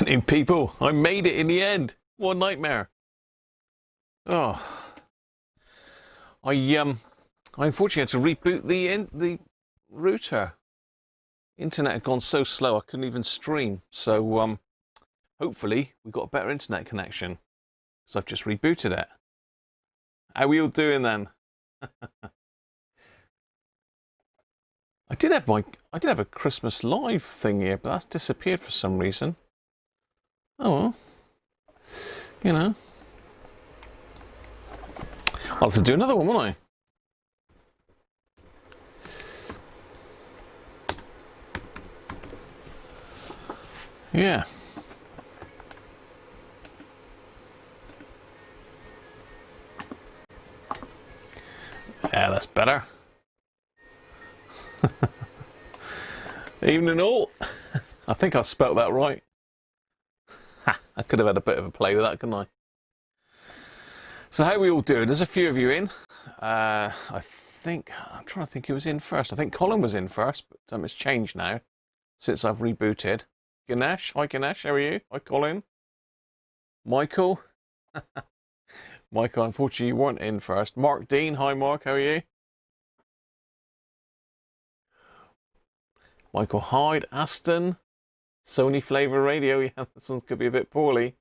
Morning, people. I made it in the end. What a nightmare. Oh, I unfortunately had to reboot the router. Internet had gone so slow I couldn't even stream. So hopefully we got a better internet connection. So I've just rebooted it. How are we all doing then? I did have a Christmas live thing here, but that's disappeared for some reason. Oh well, you know. I'll have to do another one, won't I? Yeah. Yeah, that's better. Evening all. I think I spelt that right. I could have had a bit of a play with that, couldn't I? So how are we all doing? There's a few of you in. I'm trying to think who was in first. I think Colin was in first, but it's changed now since I've rebooted. Ganesh, hi Ganesh, how are you? Hi Colin. Michael. Michael, unfortunately you weren't in first. Mark Dean, hi Mark, how are you? Michael Hyde, Aston, Sony Flavor Radio. Yeah, this one could be a bit poorly.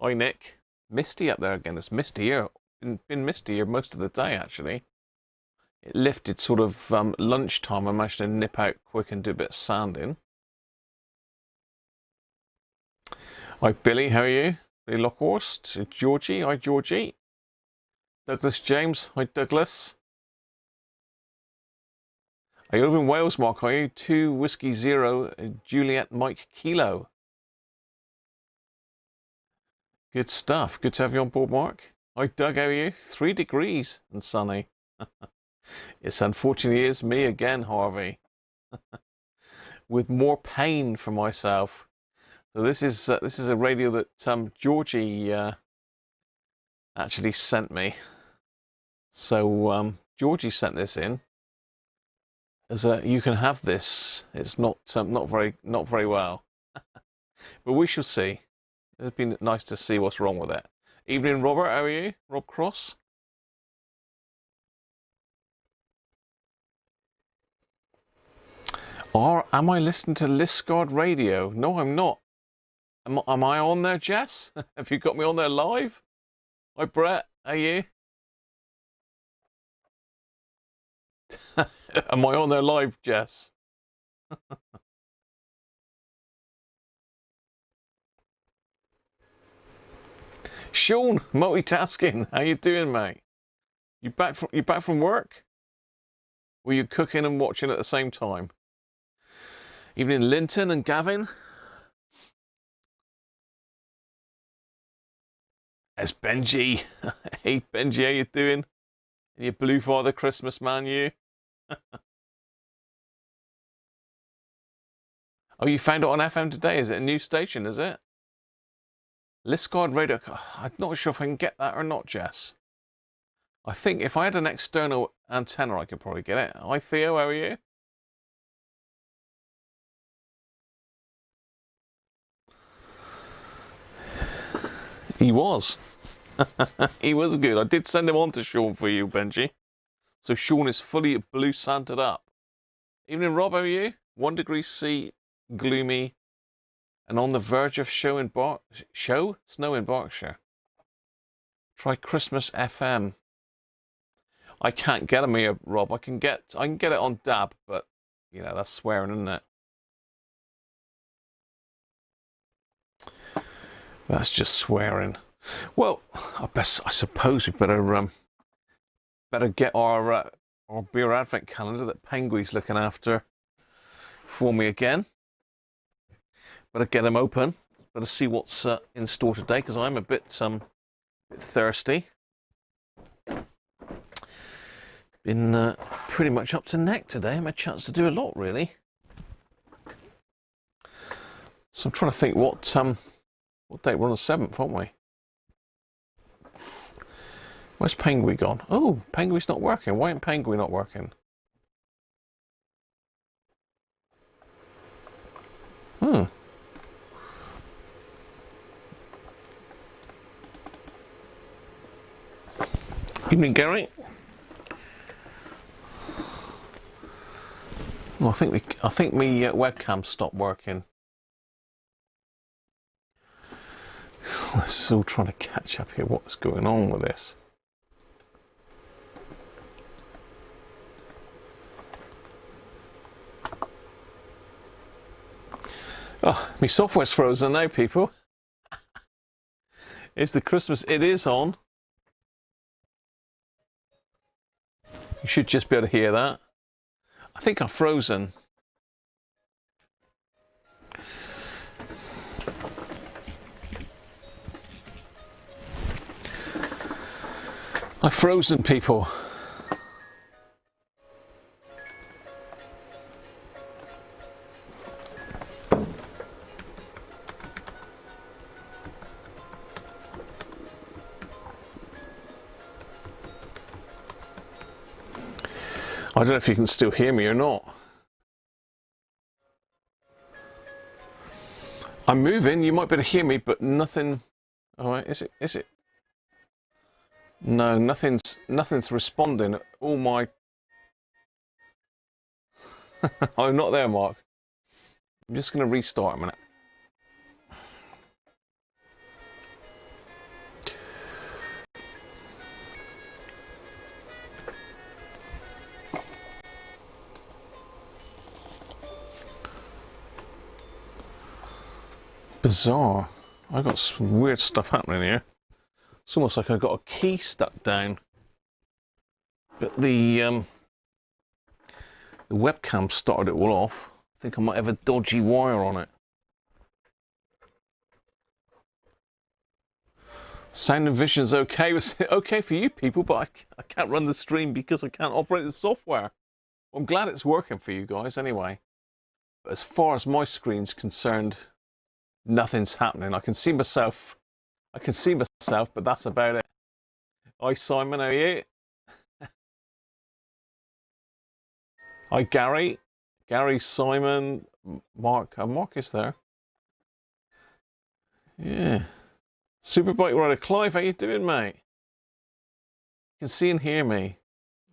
Hi Nick. Misty up there again. It's misty here. Been misty here most of the day actually. It lifted sort of lunchtime. I managed to nip out quick and do a bit of sanding. Hi Billy, how are you? Billy Lockhorst, Georgie, hi Georgie. Douglas James, hi Douglas. Are you over in Wales, Mark? Are you? 2 Whiskey 0 Juliet Mike Kilo. Good stuff. Good to have you on board, Mark. Hi Doug, how are you? 3 degrees and sunny. It's unfortunately is me again, Harvey. With more pain for myself. So this is a radio that Georgie actually sent me. So Georgie sent this in. As you can have this. It's not very well, but we shall see. It's been nice to see what's wrong with it. Evening, Robert. How are you, Rob Cross? Am I listening to Liscard Radio? No, I'm not. Am I on there, Jess? Have you got me on there live? Hi, Brett. How are you? Am I on there live, Jess? Sean, multitasking. How you doing, mate? You back from work? Were you cooking and watching at the same time? Evening, Linton and Gavin. It's Benji. Hey, Benji, how you doing? You Blue Father Christmas man, you? Oh, you found it on FM today? Is it a new station, is it? Liscard Radio. I'm not sure if I can get that or not, Jess. I think if I had an external antenna, I could probably get it. Hi, Theo, how are you? He was. He was good. I did send him on to Sean for you, Benji. So Sean is fully blue Santed up. Evening, Rob, how are you? 1 degree C, gloomy, and on the verge of snow in Berkshire. Try Christmas FM. I can't get them here, Rob. I can get it on DAB, but you know that's swearing, isn't it? That's just swearing. Well, I suppose we better get our beer advent calendar that Penguin's looking after for me again. Better get them open. Better see what's in store today because I'm a bit thirsty. Been pretty much up to neck today. I had a chance to do a lot really. So I'm trying to think what date we're on the 7th, aren't we? Where's Penguin gone? Oh, Penguin's not working. Why ain't Penguin not working? Evening, Gary. Well, I think my webcam stopped working. I'm still trying to catch up here. What's going on with this? Oh, my software's frozen now, people. It's the Christmas. It is on. You should just be able to hear that. I think I've frozen. I've frozen, people. I don't know if you can still hear me or not. I'm moving, you might be able to hear me, but nothing. All right, is it? No, nothing's responding. All my... I'm not there, Mark. I'm just going to restart a minute. Bizarre. I got some weird stuff happening here. It's almost like I got a key stuck down. But the webcam started it all off. I think I might have a dodgy wire on it. Sound and vision's okay. It's okay for you people, but I can't run the stream because I can't operate the software. Well, I'm glad it's working for you guys anyway. But as far as my screen's concerned, nothing's happening. I can see myself, but that's about it. Hi Simon, how are you? Hi Gary, Simon, Mark. Mark is there. Yeah. Superbike Rider Clive, how you doing, mate? You can see and hear me.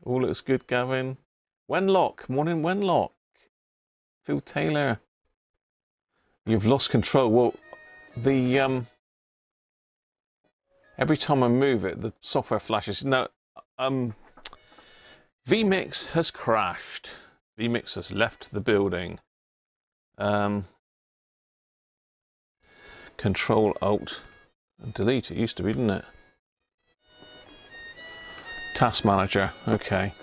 All looks good, Gavin. Wenlock, morning Wenlock. Phil Taylor. You've lost control. Well, the every time I move it, the software flashes. No, vMix has crashed. vMix has left the building. Control Alt and delete. It used to be, didn't it? Task Manager. Okay.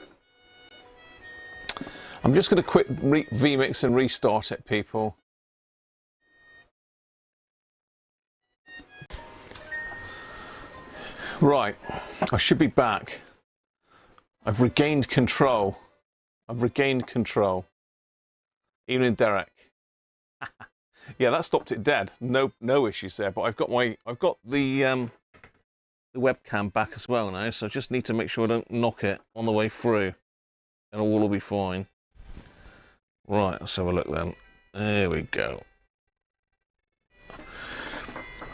I'm just going to quit vMix and restart it, people. Right, I should be back. I've regained control. Evening, Derek. Yeah, that stopped it dead. No issues there. But I've got the webcam back as well now. So I just need to make sure I don't knock it on the way through, and all will be fine. Right, let's have a look then. There we go.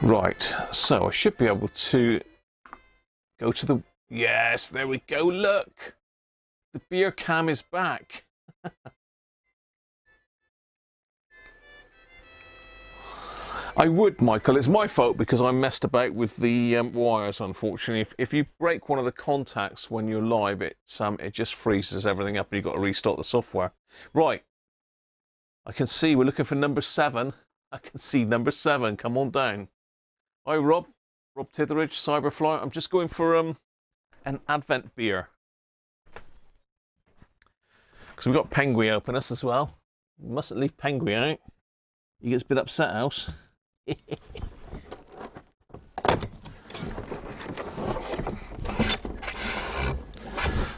Right, so I should be able to go to the... Yes, there we go, look! The beer cam is back. I would, Michael. It's my fault because I messed about with the wires, unfortunately. If you break one of the contacts when you're live, it just freezes everything up and you've got to restart the software. Right. I can see we're looking for number 7. I can see number 7. Come on down. Hi, Rob. Rob Titheridge, Cyberfly. I'm just going for an Advent beer. Because we've got Penguin open us as well. We mustn't leave Penguin out. He gets a bit upset, else.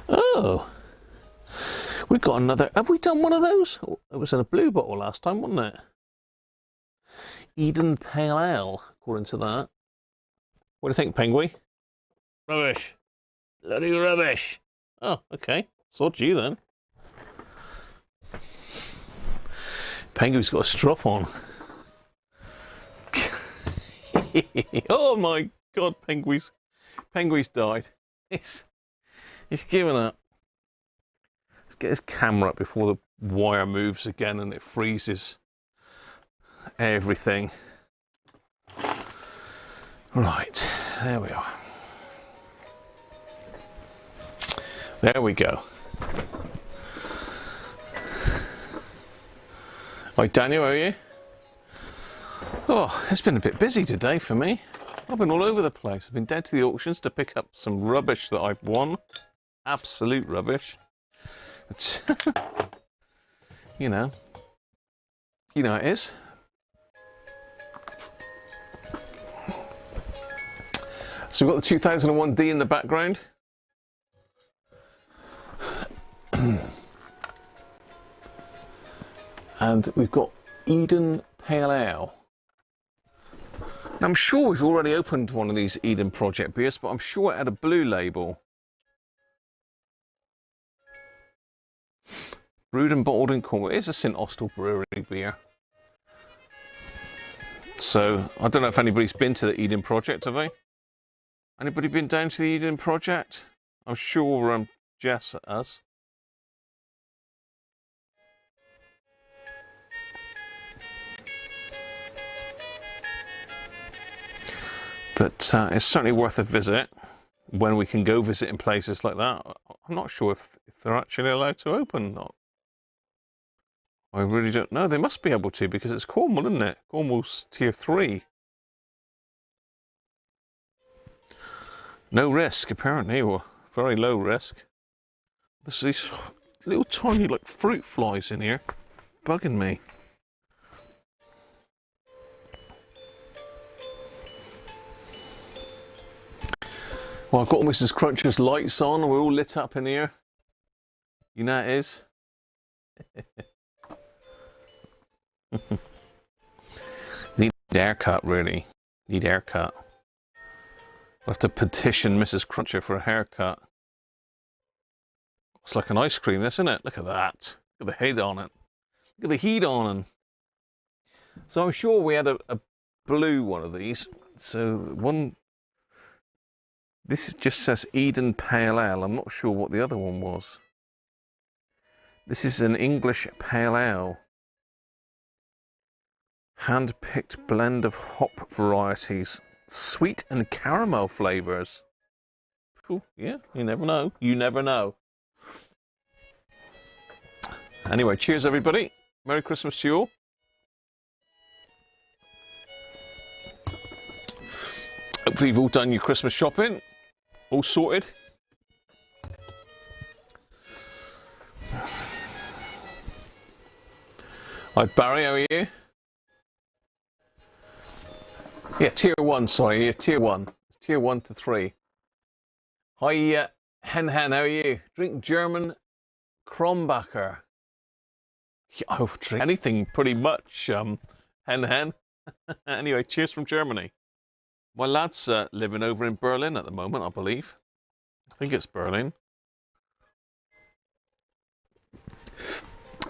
Oh. We've got another. Have we done one of those? It was in a blue bottle last time, wasn't it? Eden Pale Ale, according to that. What do you think, Penguin? Rubbish. Bloody rubbish. Oh, okay. Sort you then. Penguin's got a strop on. Oh my God, Penguin's died. He's giving up. Let's get his camera up before the wire moves again and it freezes everything. Right, there we are. There we go. Hi Daniel, how are you? Oh, it's been a bit busy today for me. I've been all over the place. I've been down to the auctions to pick up some rubbish that I've won. Absolute rubbish. But, you know how it is. So we've got the 2001D in the background. And we've got Eden Pale Ale. Now I'm sure we've already opened one of these Eden Project beers, but I'm sure it had a blue label. Brewed and bottled in Cornwall. It is a St Austell Brewery beer. So I don't know if anybody's been to the Eden Project, have they? Anybody been down to the Eden Project? I'm sure Jess has. But it's certainly worth a visit when we can go visit in places like that. I'm not sure if they're actually allowed to open. I really don't know. They must be able to because it's Cornwall, isn't it? Cornwall's tier 3. No risk, apparently, or very low risk. There's these little tiny, like, fruit flies in here, bugging me. Well, I've got Mrs. Cruncher's lights on, and we're all lit up in here. You know it is. Need a haircut, really. Need a haircut. We'll have to petition Mrs. Cruncher for a haircut. It's like an ice cream, isn't it? Look at that. Look at the head on it. Look at the heat on it. So I'm sure we had a blue one of these. So one... This just says Eden Pale Ale. I'm not sure what the other one was. This is an English Pale Ale. Hand-picked blend of hop varieties. Sweet and caramel flavours. Cool, yeah, you never know. You never know. Anyway, cheers everybody. Merry Christmas to you all. Hopefully you've all done your Christmas shopping. All sorted. Hi Barry, how are you? Yeah, tier 1, sorry, yeah, tier 1. It's tier 1 to 3. Hi Hen, how are you? Drink German Kronbacher. Yeah, I would drink anything pretty much, Hen. Anyway, cheers from Germany. My lad's living over in Berlin at the moment, I believe. I think it's Berlin.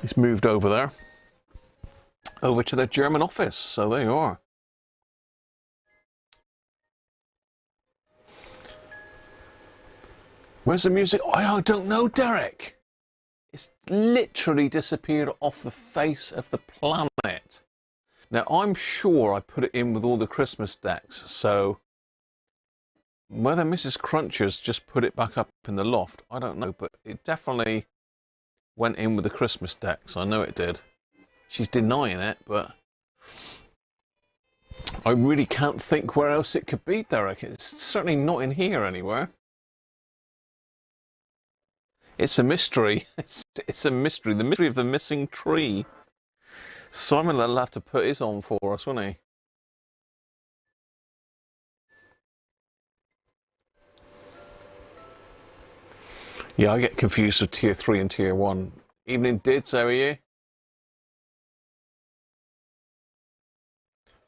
He's moved over there. Over to their German office, so there you are. Where's the music? I don't know, Derek. It's literally disappeared off the face of the planet. Now, I'm sure I put it in with all the Christmas decks, so whether Mrs. Cruncher's just put it back up in the loft, I don't know, but it definitely went in with the Christmas decks. I know it did. She's denying it, but I really can't think where else it could be, Derek. It's certainly not in here anywhere. It's a mystery. It's a mystery. The mystery of the missing tree. Simon will have to put his on for us, won't he? Yeah, I get confused with tier 3 and tier 1. Evening Dids, how are you?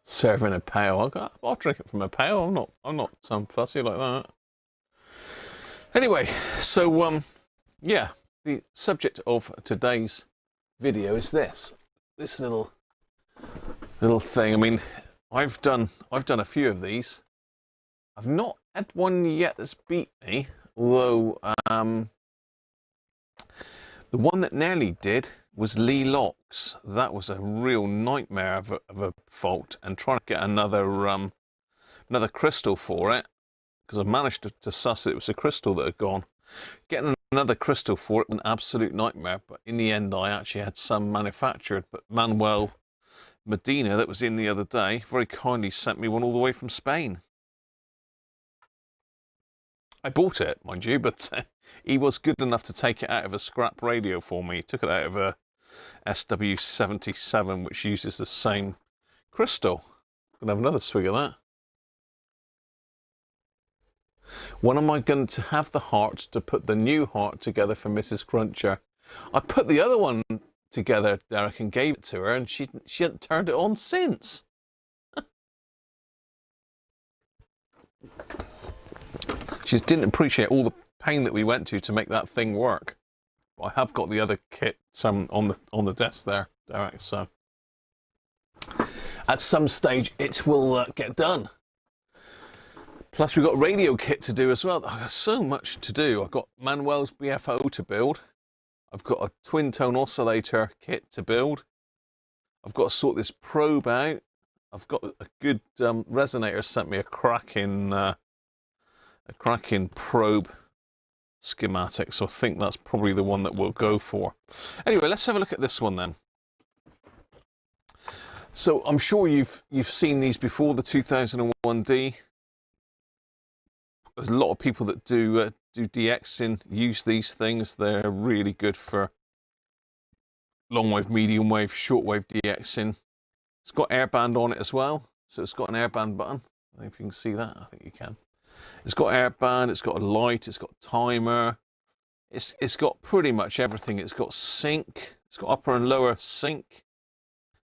Serving a pail. I'll drink it from a pail. I'm not some fussy like that. Anyway, so yeah, the subject of today's video is this little thing. I mean, I've done a few of these. I've not had one yet that's beat me, Although the one that nearly did was Lee Locks. That was a real nightmare of a fault, and trying to get another crystal for it, because I managed to suss it was a crystal that had gone. Getting another crystal for it was an absolute nightmare, but in the end I actually had some manufactured. But Manuel Medina, that was in the other day, very kindly sent me one all the way from Spain. I bought it, mind you, but he was good enough to take it out of a scrap radio for me. He took it out of a SW77, which uses the same crystal. Gonna have another swig of that. When am I going to have the heart to put the new heart together for Mrs. Cruncher? I put the other one together, Derek, and gave it to her, and she hasn't turned it on since. She didn't appreciate all the pain that we went to make that thing work. But I have got the other kit on the desk there, Derek. So at some stage it will get done. Plus we've got radio kit to do as well. I've got so much to do. I've got Manuel's BFO to build. I've got a twin tone oscillator kit to build. I've got to sort this probe out. I've got a good resonator sent me a cracking probe schematic, so I think that's probably the one that we'll go for. Anyway, let's have a look at this one then. So I'm sure you've seen these before, the 2001D. There's a lot of people that do DXing, use these things. They're really good for long wave, medium wave, short wave DXing. It's got airband on it as well, so it's got an airband button. I don't know if you can see that. I think you can. It's got airband, it's got a light, it's got timer, it's got pretty much everything. It's got sync, it's got upper and lower sync.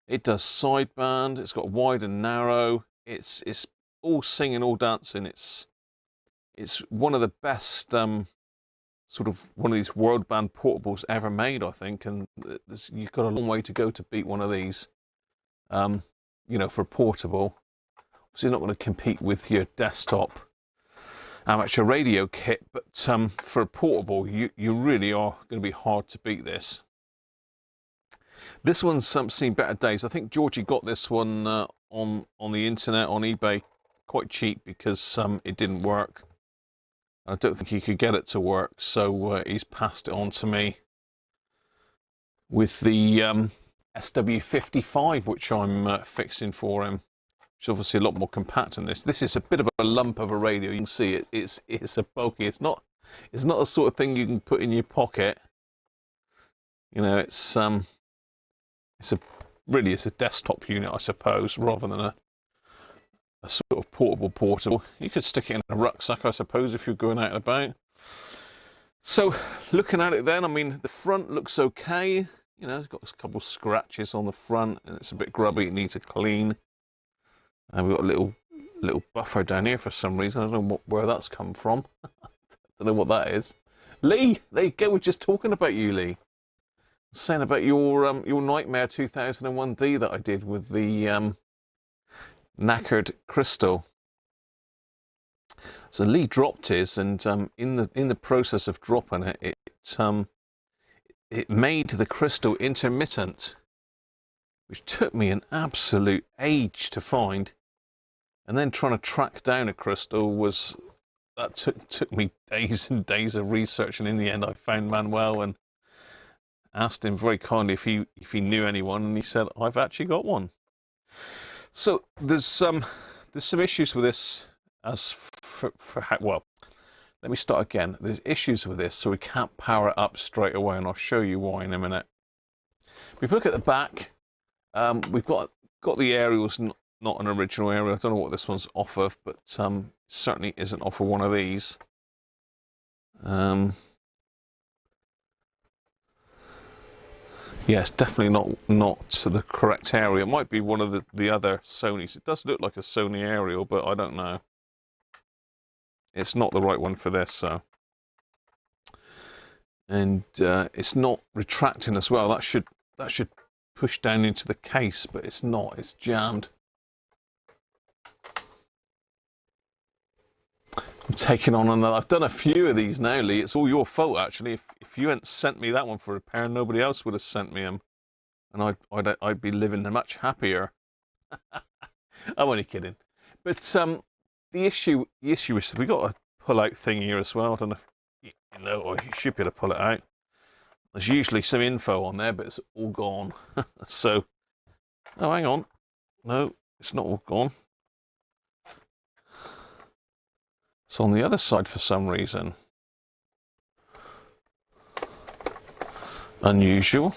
It does sideband, it's got wide and narrow. It's all singing, all dancing. It's one of the best sort of one of these world band portables ever made, I think. And you've got a long way to go to beat one of these. You know, for a portable, obviously not going to compete with your desktop amateur radio kit, but for a portable, you really are going to be hard to beat this. This one's seen better days. I think Georgie got this one on the internet, on eBay, quite cheap, because it didn't work. I don't think he could get it to work, so he's passed it on to me with the SW55, which I'm fixing for him. Which is obviously a lot more compact than this. This is a bit of a lump of a radio. You can see it. It's a bulky. It's not the sort of thing you can put in your pocket. You know, it's a desktop unit, I suppose, rather than a sort of portable. You could stick it in a rucksack, I suppose, if you're going out and about. So looking at it then, I mean, the front looks okay. You know, it's got a couple of scratches on the front, and it's a bit grubby. It needs a clean. And we've got a little buffer down here for some reason. I don't know where that's come from. I don't know what that is. Lee, there you go. We're just talking about you, Lee. Saying about your Nightmare 2001D that I did with the knackered crystal. So Lee dropped his, and in the process of dropping it, it made the crystal intermittent, which took me an absolute age to find. And then trying to track down a crystal took me days and days of research. And in the end, I found Manuel and asked him very kindly if he knew anyone, and he said, "I've actually got one." So there's some issues with this. Well, let me start again. There's issues with this, so we can't power it up straight away, and I'll show you why in a minute. If we look at the back. We've got the aerials, not an original aerial. I don't know what this one's off of, but certainly isn't off of one of these. Yes, definitely not the correct aerial. It might be one of the other Sonys. It does look like a Sony aerial, but I don't know. It's not the right one for this, so. And it's not retracting as well. That should push down into the case, but it's not. It's jammed. I'm taking on another. I've done a few of these now, Lee. It's all your fault, actually. If you hadn't sent me that one for repair, nobody else would have sent me them, and I'd be living much happier. I'm only kidding. But the issue is we got a pull-out thing here as well. I don't know if you know, or you should be able to pull it out. There's usually some info on there, but it's all gone. So, oh, hang on. No, it's not all gone. It's on the other side for some reason. Unusual.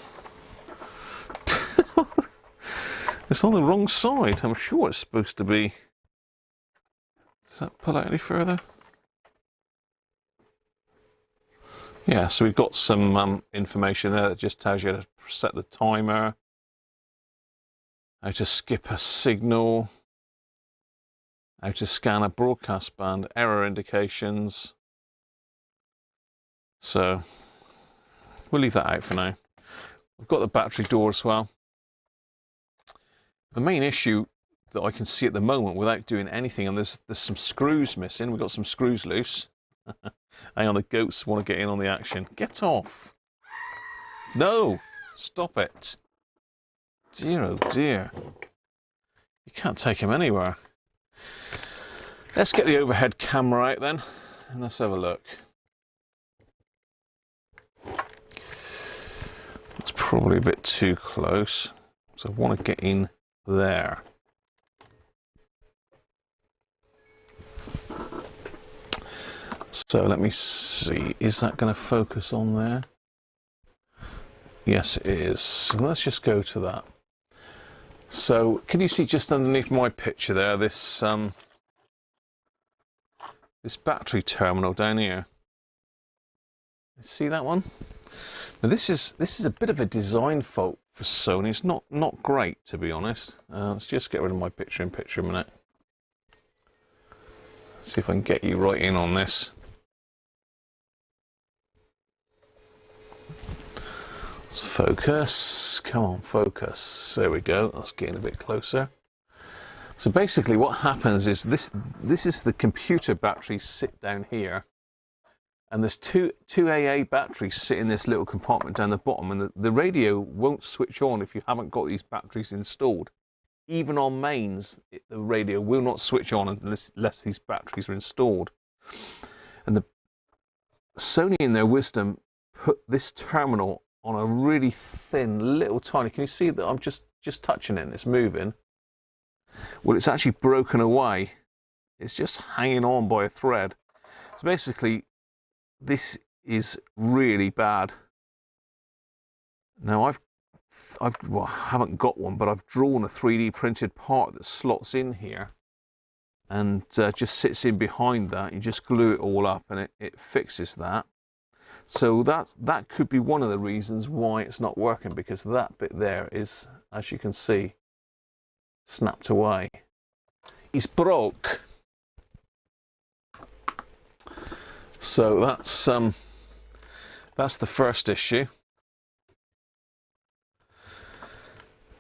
It's on the wrong side. I'm sure it's supposed to be. Does that pull out any further? Yeah, so we've got some information there that just tells you how to set the timer, how to skip a signal, how to scan a broadcast band, error indications. So we'll leave that out for now. We've got the battery door as well. The main issue that I can see at the moment without doing anything, and there's some screws missing. We've got some screws loose. Hang on, the goats want to get in on the action. Get off. No, stop it. Dear, oh dear. You can't take him anywhere. Let's get the overhead camera out then, and let's have a look. It's probably a bit too close, so I want to get in there. So let me see, is that going to focus on there? Yes, it is. So let's just go to that. So can you see just underneath my picture there, this this battery terminal down here? See that one? Now this is a bit of a design fault for Sony. It's not great, to be honest. Let's just get rid of my picture in picture a minute. See if I can get you right in on this. Let's focus. Come on, focus. There we go. That's getting a bit closer. So basically what happens is this is the computer batteries sit down here, and there's two AA batteries sit in this little compartment down the bottom, and the radio won't switch on if you haven't got these batteries installed. Even on mains, the radio will not switch on unless these batteries are installed. And the Sony, in their wisdom, put this terminal on a really thin, little tiny. Can you see that I'm just touching it and it's moving? Well, it's actually broken away. It's just hanging on by a thread. So basically, this is really bad. Now well, I haven't got one, but I've drawn a 3D printed part that slots in here and just sits in behind that. You just glue it all up and it fixes that. So that could be one of the reasons why it's not working, because that bit there is, as you can see, snapped away. He's broke. So that's the first issue.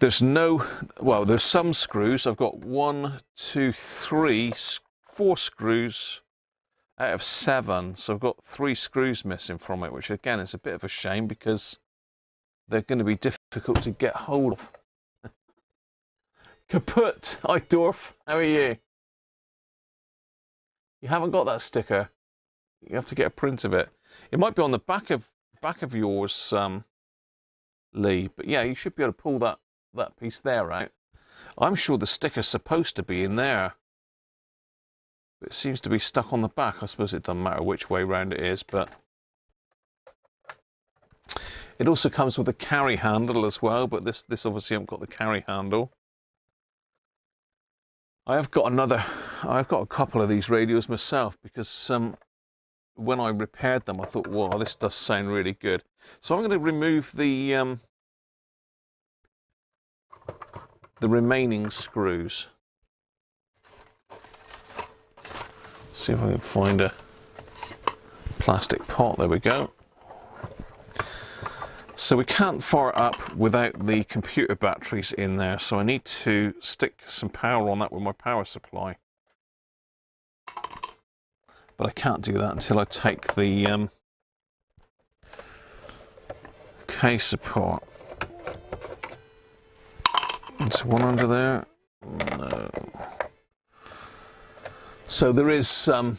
There's some screws. I've got 1, 2, 3, 4 screws out of 7. So I've got 3 screws missing from it, which again is a bit of a shame because they're going to be difficult to get hold of. Kaput! Hi Dorf, how are you? You haven't got that sticker. You have to get a print of it. It might be on the back of yours, Lee. But yeah, you should be able to pull that piece there out. I'm sure the sticker's supposed to be in there. But it seems to be stuck on the back. I suppose it doesn't matter which way round it is, but it also comes with a carry handle as well, but this obviously hasn't got the carry handle. I've got a couple of these radios myself because when I repaired them, I thought, wow, this does sound really good. So I'm going to remove the remaining screws. See if I can find a plastic pot. There we go. So we can't fire it up without the computer batteries in there, so I need to stick some power on that with my power supply. but I can't do that until I take the case apart. There's one under there. No. So there is seven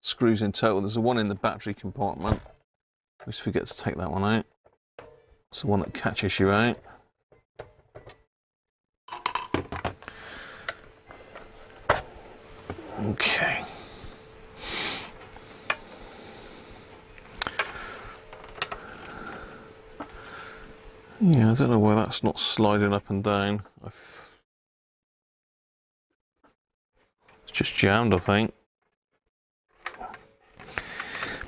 screws in total. There's one in the battery compartment. I always forget to take that one out. It's the one that catches you out. Okay. Yeah, I don't know why that's not sliding up and down. It's just jammed, I think.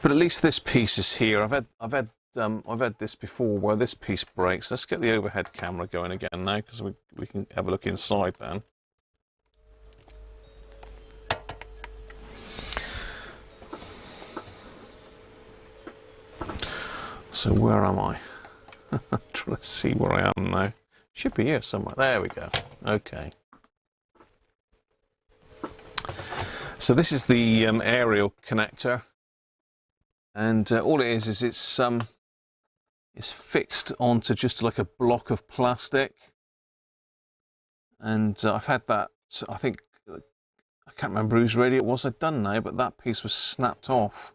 But at least this piece is here. I've had this before where this piece breaks. Let's get the overhead camera going again now, because we can have a look inside then. So where am I? I'm trying to see where I am now. Should be here somewhere. There we go. Okay. So this is the aerial connector, and all it is it's fixed onto just like a block of plastic, and I've had that. I think I can't remember whose radio it was I'd done now, but that piece was snapped off.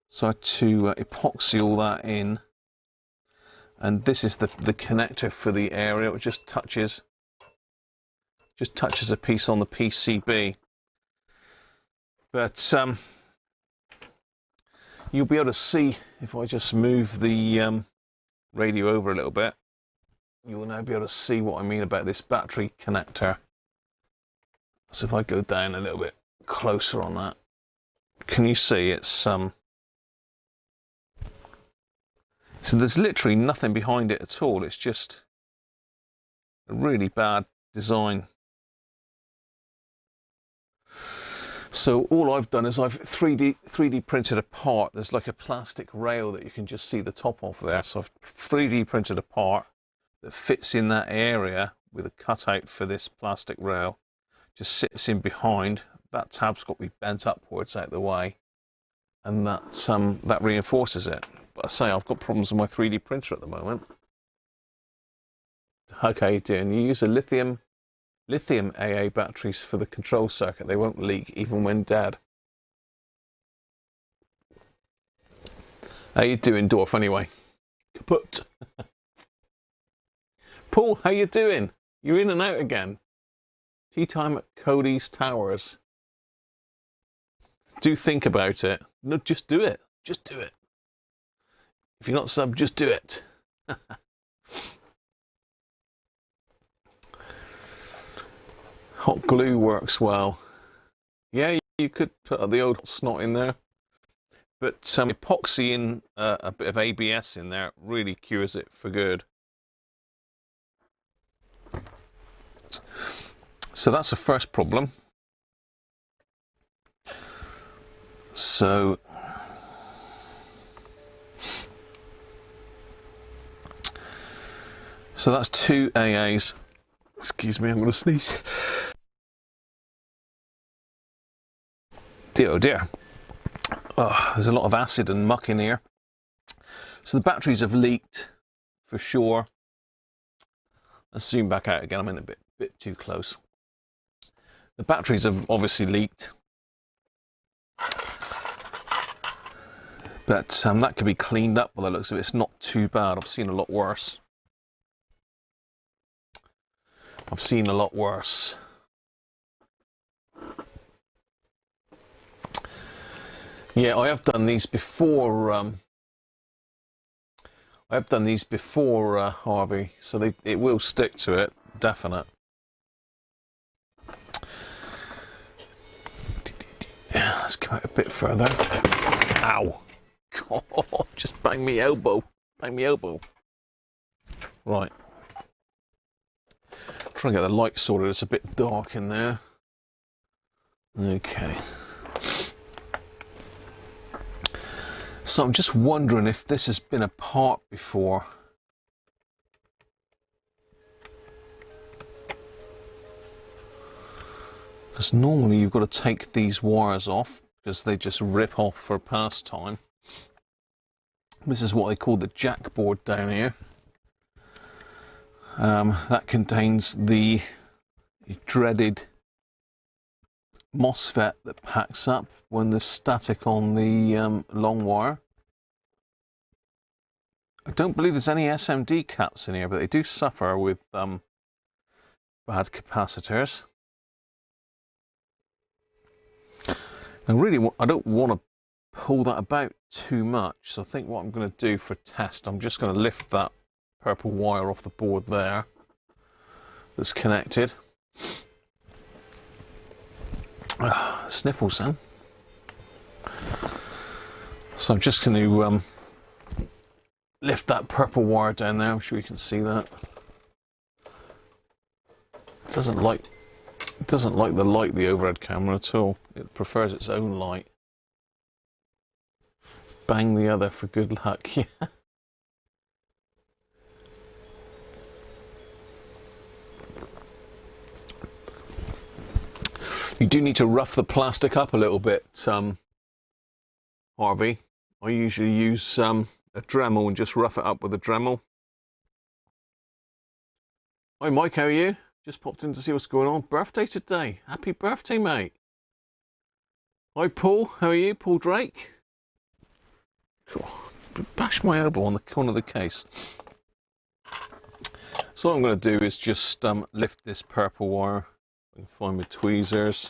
So I had to epoxy all that in. And this is the connector for the aerial. It just touches a piece on the PCB. But you'll be able to see if I just move the radio over a little bit. You will now be able to see what I mean about this battery connector. So if I go down a little bit closer on that, can you see it's So there's literally nothing behind it at all. It's just a really bad design. So all I've done is I've 3D printed a part. There's like a plastic rail that you can just see the top of there. So I've 3D printed a part that fits in that area with a cutout for this plastic rail. Just sits in behind. That tab's got to be bent upwards out the way, and that reinforces it. But I say I've got problems with my 3D printer at the moment. Okay, Dan, you use a lithium AA batteries for the control circuit. They won't leak even when dead. How you doing, Dorf, anyway? Kaput. Paul, how you doing? You're in and out again. Tea time at Cody's Towers. Do think about it. No, just do it. Just do it. If you're not subbed, just do it. Hot glue works well. Yeah, you could put the old snot in there. But epoxy in a bit of ABS in there really cures it for good. So that's the first problem. So that's two AAs. Excuse me, I'm going to sneeze. Dear, oh dear. Oh, there's a lot of acid and muck in here. So the batteries have leaked for sure. Let's zoom back out again. I'm in a bit too close. The batteries have obviously leaked. But that could be cleaned up by the looks of it. It's not too bad. I've seen a lot worse. Yeah, I have done these before. Harvey, so it will stick to it, definite. Yeah, let's come out a bit further. Ow! God, just bang me elbow. Right. Trying to get the light sorted. It's a bit dark in there. Okay. So I'm just wondering if this has been apart before. Because normally you've got to take these wires off because they just rip off for pastime. This is what they call the jack board down here. That contains the dreaded MOSFET that packs up when there's static on the long wire. I don't believe there's any SMD caps in here, but they do suffer with bad capacitors. And really, I don't want to pull that about too much, so I think what I'm going to do for test, I'm just going to lift that purple wire off the board there that's connected. Sniffles then. So I'm just going to lift that purple wire down there. I'm sure you can see that. It doesn't like the light of the overhead camera at all. It prefers its own light. Bang the other for good luck. Yeah. You do need to rough the plastic up a little bit, Harvey. I usually use a Dremel and just rough it up with a Dremel. Hi Mike, how are you? Just popped in to see what's going on. Birthday today. Happy birthday, mate. Hi Paul, how are you? Paul Drake. Cool. Bash my elbow on the corner of the case. So what I'm going to do is just lift this purple wire. I can find my tweezers.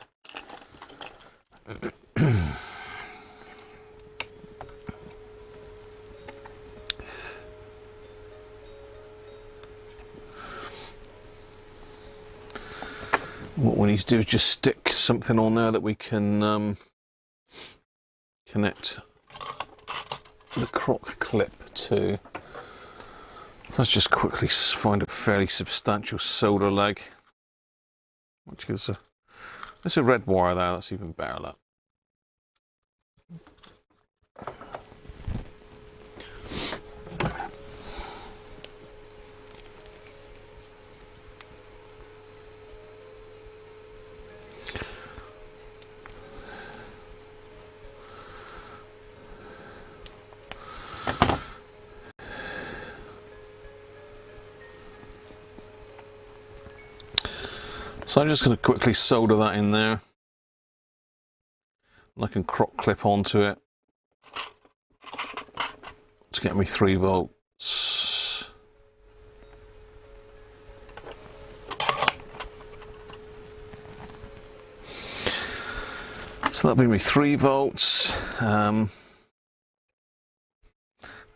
What we need to do is just stick something on there that we can connect the crock clip to. So let's just quickly find a fairly substantial solder leg. Which is there's a red wire there, that's even better. Look. So I'm just going to quickly solder that in there. And I can crock clip onto it to get me 3 volts. So that'll be me 3 volts. And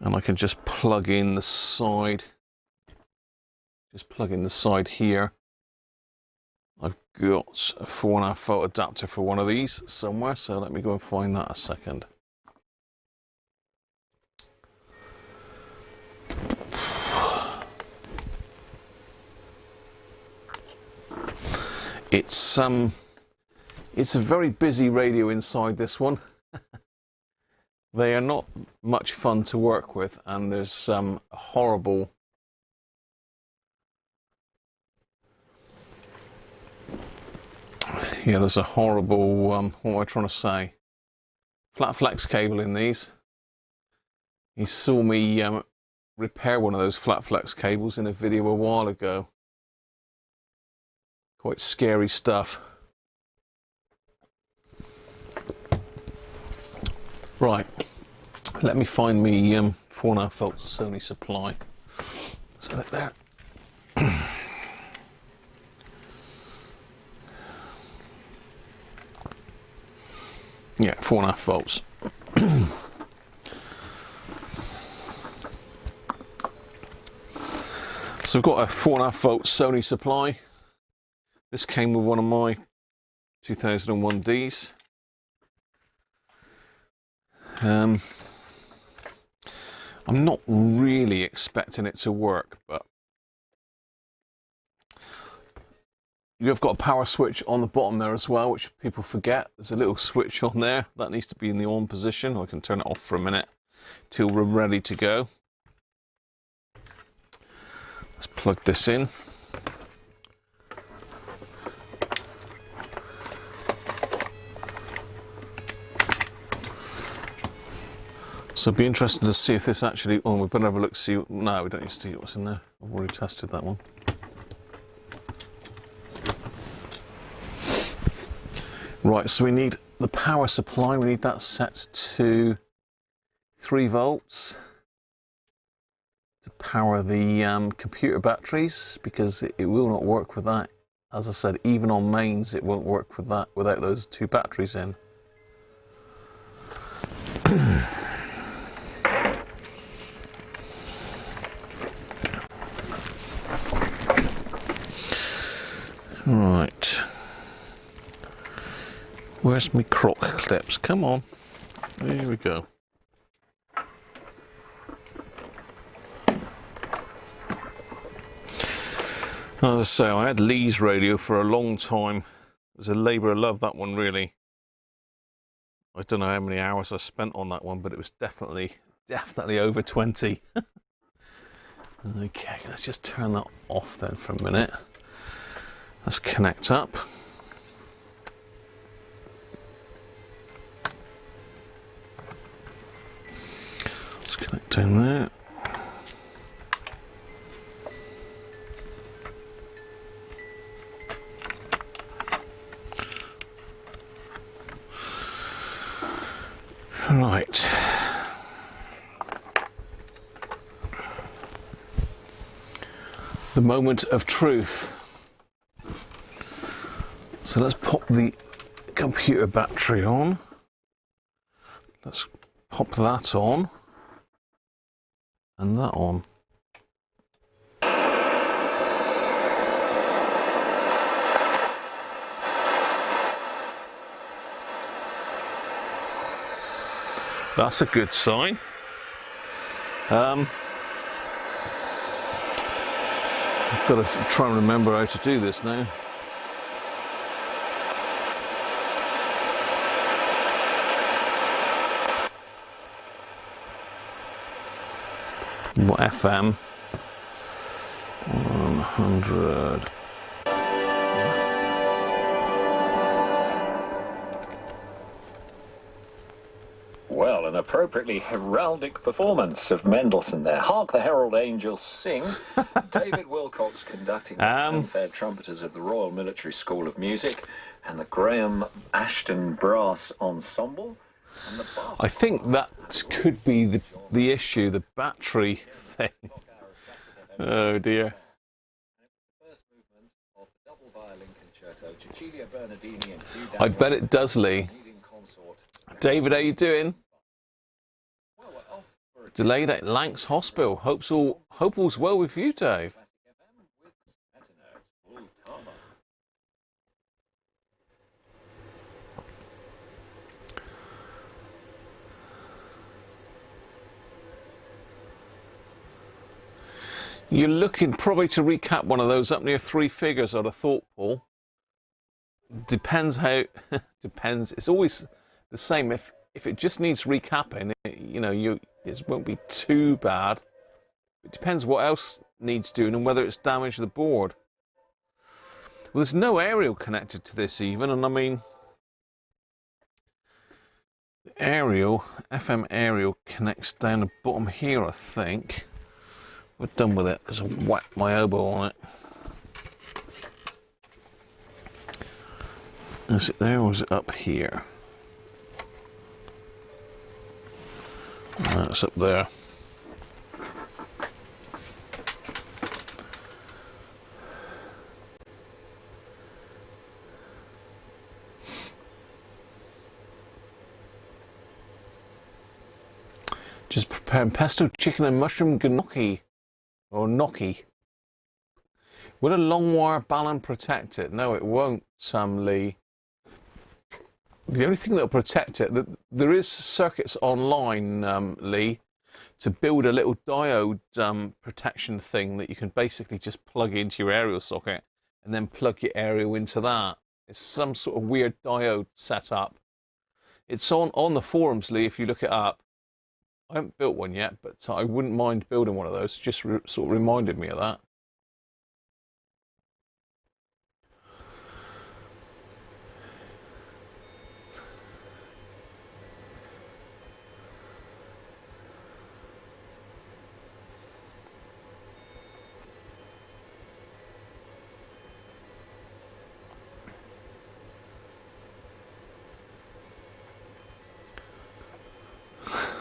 I can just plug in the side. Just plug in the side here. I've got a 4.5 volt adapter for one of these somewhere, so let me go and find that a second. It's a very busy radio inside this one. They are not much fun to work with, and there's some horrible there's a horrible, what am I trying to say? Flat flex cable in these. You saw me repair one of those flat flex cables in a video a while ago. Quite scary stuff. Right, let me find me 4.5 volt Sony supply. Set it there. Yeah, 4.5 volts. So I've got a 4.5 volt Sony supply. This came with one of my 2001Ds. I'm not really expecting it to work, but you've got a power switch on the bottom there as well, which people forget. There's a little switch on there that needs to be in the on position. I can turn it off for a minute till we're ready to go. Let's plug this in. So it'd be interesting to see if this actually... Oh, we better have a look, see... No, we don't need to see what's in there. I've already tested that one. Right, so we need the power supply. We need that set to 3 volts to power the computer batteries, because it will not work with that. As I said, even on mains, it won't work with that without those 2 batteries in. Right. Where's my croc clips? Come on. There we go. As I say, I had Lee's radio for a long time. It was a labour of love, that one, really. I don't know how many hours I spent on that one, but it was definitely over 20. Okay, let's just turn that off then for a minute. Let's connect up. Let's connect down there. Right. The moment of truth. So let's pop the computer battery on. Let's pop that on. And that on. That's a good sign. I've got to try and remember how to do this now. What FM? 100. Well, an appropriately heraldic performance of Mendelssohn there. Hark the Herald Angels Sing. David Wilcox conducting the fanfare trumpeters of the Royal Military School of Music and the Graham Ashton Brass Ensemble. And the I think that could be the issue, the battery thing. Oh dear. I bet it does, Lee. David, how you doing? Delayed at Lancs Hospital. Hope all's well with you, Dave. You're looking probably to recap one of those up near 3 figures, I'd have thought, Paul. Depends how... Depends. It's always the same. If it just needs recapping, it won't be too bad. It depends what else needs doing and whether it's damaged the board. Well, there's no aerial connected to this even, and I mean... The aerial, FM aerial connects down the bottom here, I think. We're done with it because I whacked my elbow on it. Is it there or is it up here? No, it's up there. Just preparing pesto chicken and mushroom gnocchi. Or gnocchi. Will a long wire balun protect it? No, it won't, Lee. The only thing that will protect it, there is circuits online, Lee, to build a little diode protection thing that you can basically just plug into your aerial socket and then plug your aerial into that. It's some sort of weird diode setup. It's on the forums, Lee, if you look it up. I haven't built one yet, but I wouldn't mind building one of those. Just sort of reminded me of that.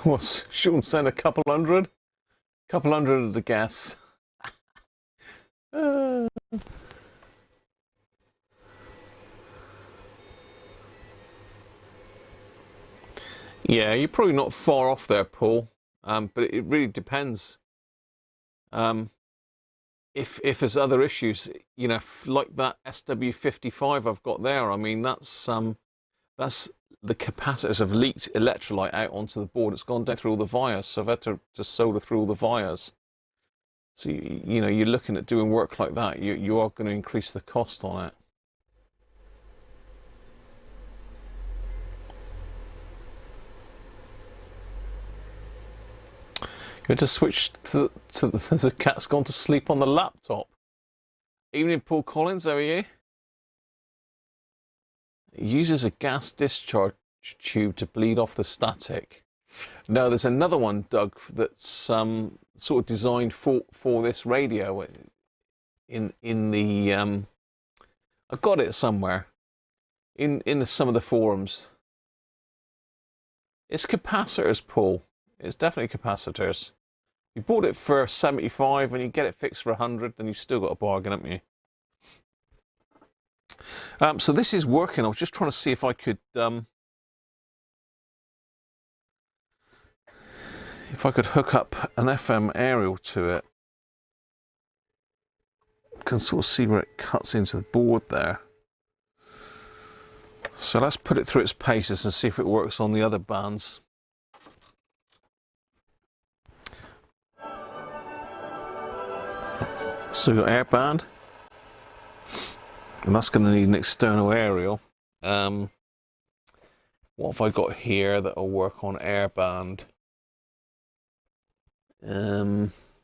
What's Sean saying? A couple hundred? Couple hundred of the gas. Yeah, you're probably not far off there, Paul. But it really depends. If there's other issues, you know, like that SW55 I've got there. I mean, that's the capacitors have leaked electrolyte out onto the board. It's gone down through all the wires, so I've had to just solder through all the wires. So you know, you're looking at doing work like that. You are going to increase the cost on it. You had to switch to the cat's gone to sleep on the laptop. Evening, Paul Collins, how are you? It uses a gas discharge tube to bleed off the static. No, there's another one, Doug, that's sort of designed for this radio. In the I've got it somewhere in some of the forums. It's capacitors, Paul. It's definitely capacitors. You bought it for 75 and you get it fixed for 100, then you've still got a bargain, haven't you? So this is working. I was just trying to see if I could hook up an FM aerial to it. Can sort of see where it cuts into the board there. So let's put it through its paces and see if it works on the other bands. So we've got airband, and that's going to need an external aerial. What have I got here that'll work on airband?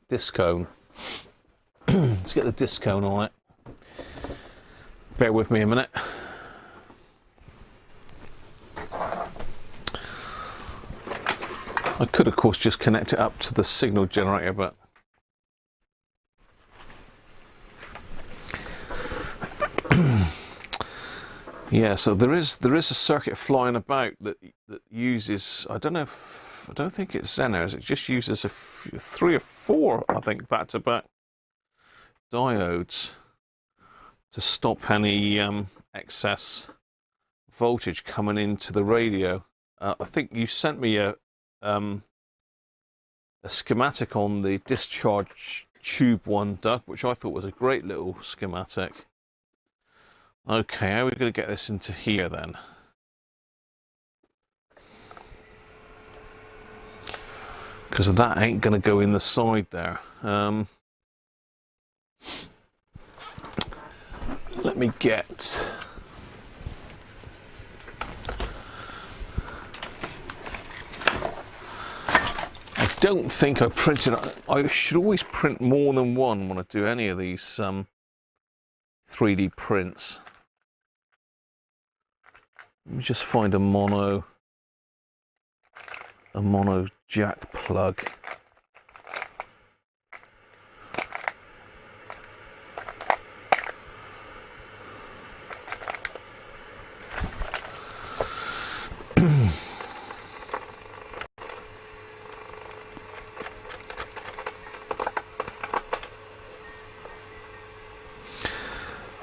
Disc cone. Let's get the disc cone on it. Bear with me a minute. I could, of course, just connect it up to the signal generator, but yeah, so there is a circuit flying about that uses, I don't think it's Zeners. It just uses 3 or 4, I think, back-to-back diodes to stop any excess voltage coming into the radio. I think you sent me a schematic on the discharge tube one, Doug, which I thought was a great little schematic. Okay, how are we going to get this into here then? Because that ain't going to go in the side there. Let me get... I don't think I printed... I should always print more than one when I do any of these 3D prints. Let me just find a mono jack plug.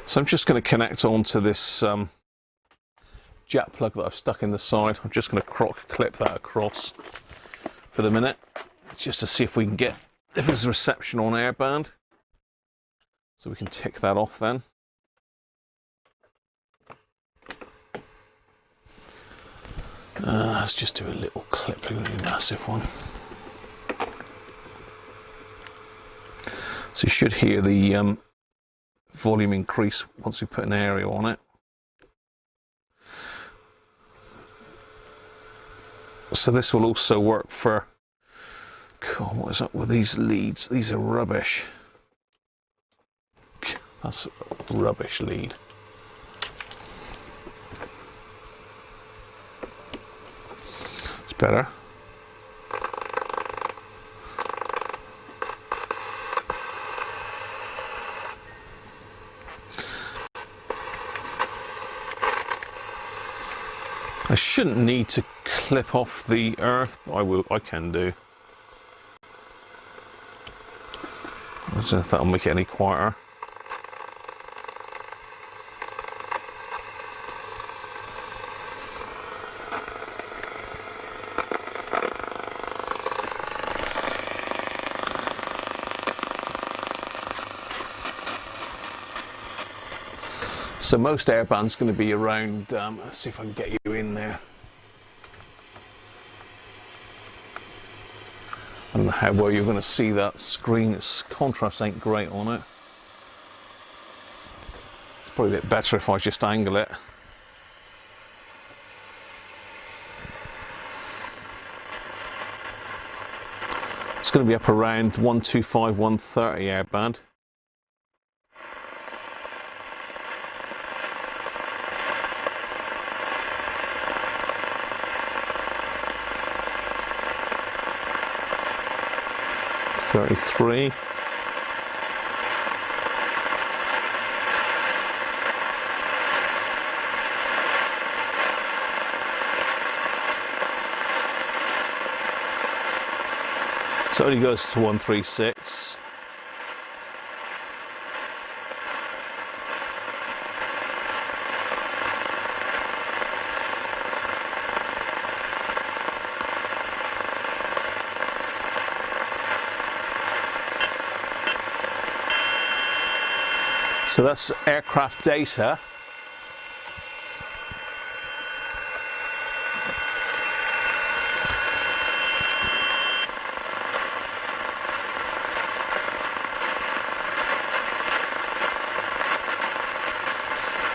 So I'm just going to connect onto this jack plug that I've stuck in the side. I'm just going to clip that across for the minute, just to see if we can get, if there's reception on airband. So we can tick that off then. Let's just do a little clip, a massive one. So you should hear the volume increase once we put an aerial on it. So this will also work for, God, what is up with these leads? These are rubbish. That's a rubbish lead. It's better. I shouldn't need to clip off the earth, but I can do. I don't know if that'll make it any quieter. So most airbands going to be around, let's see if I can get you in there. I don't know how well you're going to see that screen, its contrast ain't great on it. It's probably a bit better if I just angle it. It's going to be up around 125, 130 airband. $33. So it only goes to 136. So that's aircraft data.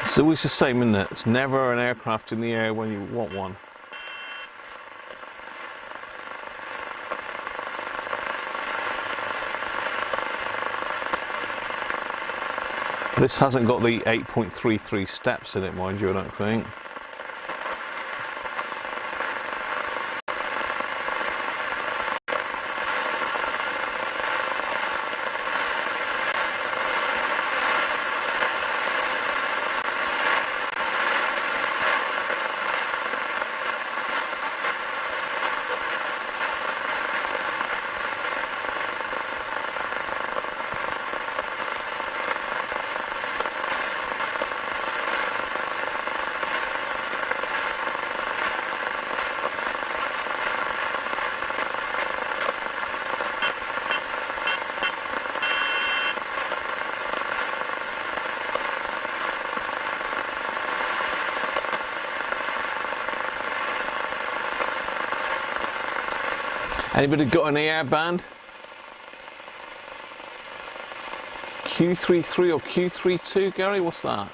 It's always the same, isn't it? It's never an aircraft in the air when you want one. This hasn't got the 8.33 steps in it, mind you, I don't think. Anybody got any airband? Q33 or Q32, Gary? What's that?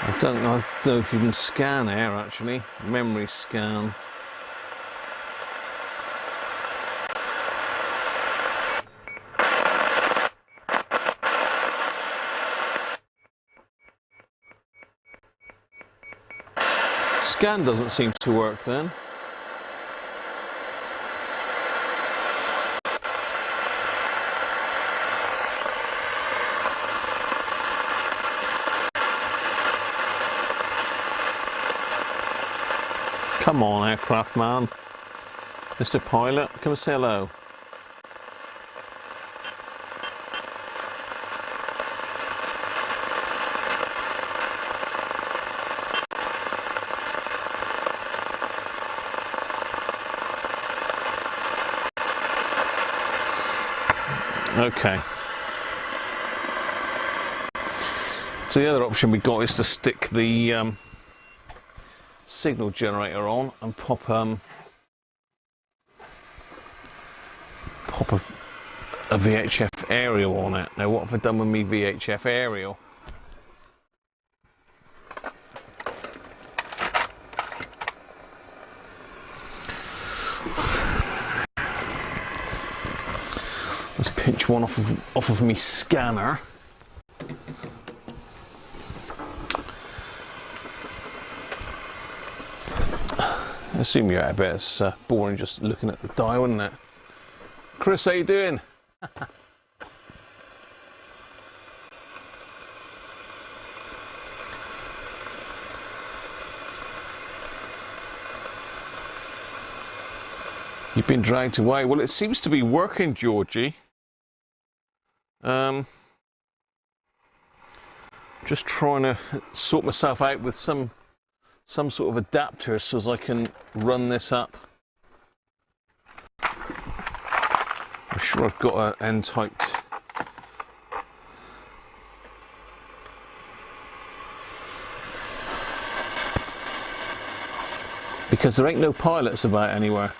I don't know if you can scan air actually. Memory scan. Scan doesn't seem to work then. Come on, aircraft man. Mr. Pilot, come and say hello. Okay. So the other option we got is to stick the signal generator on and pop a VHF aerial on it. Now, what have I done with me VHF aerial? Let's pinch one off of me scanner. I assume you're out of bed. It's boring just looking at the dial, isn't it? Chris, how you doing? You've been dragged away. Well, it seems to be working, Georgie. Just trying to sort myself out with some sort of adapter so as I can run this up. I'm sure I've got an N-type. Because there ain't no pilots about anywhere.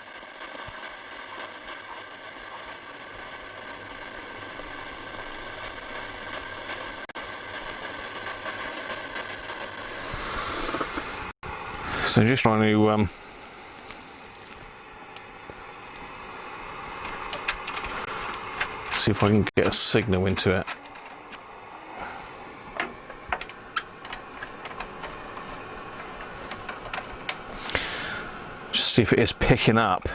So just trying to see if I can get a signal into it. Just see if it is picking up.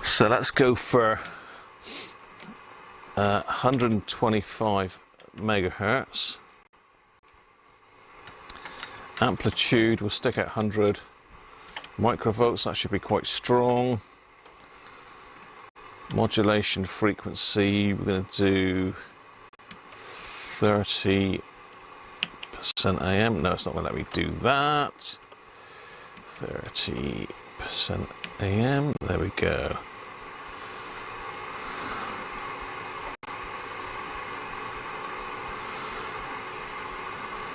So let's go for 125 megahertz. Amplitude, we'll stick at 100 microvolts, that should be quite strong. Modulation frequency, we're going to do 30% AM. No, it's not going to let me do that. 30% AM, there we go.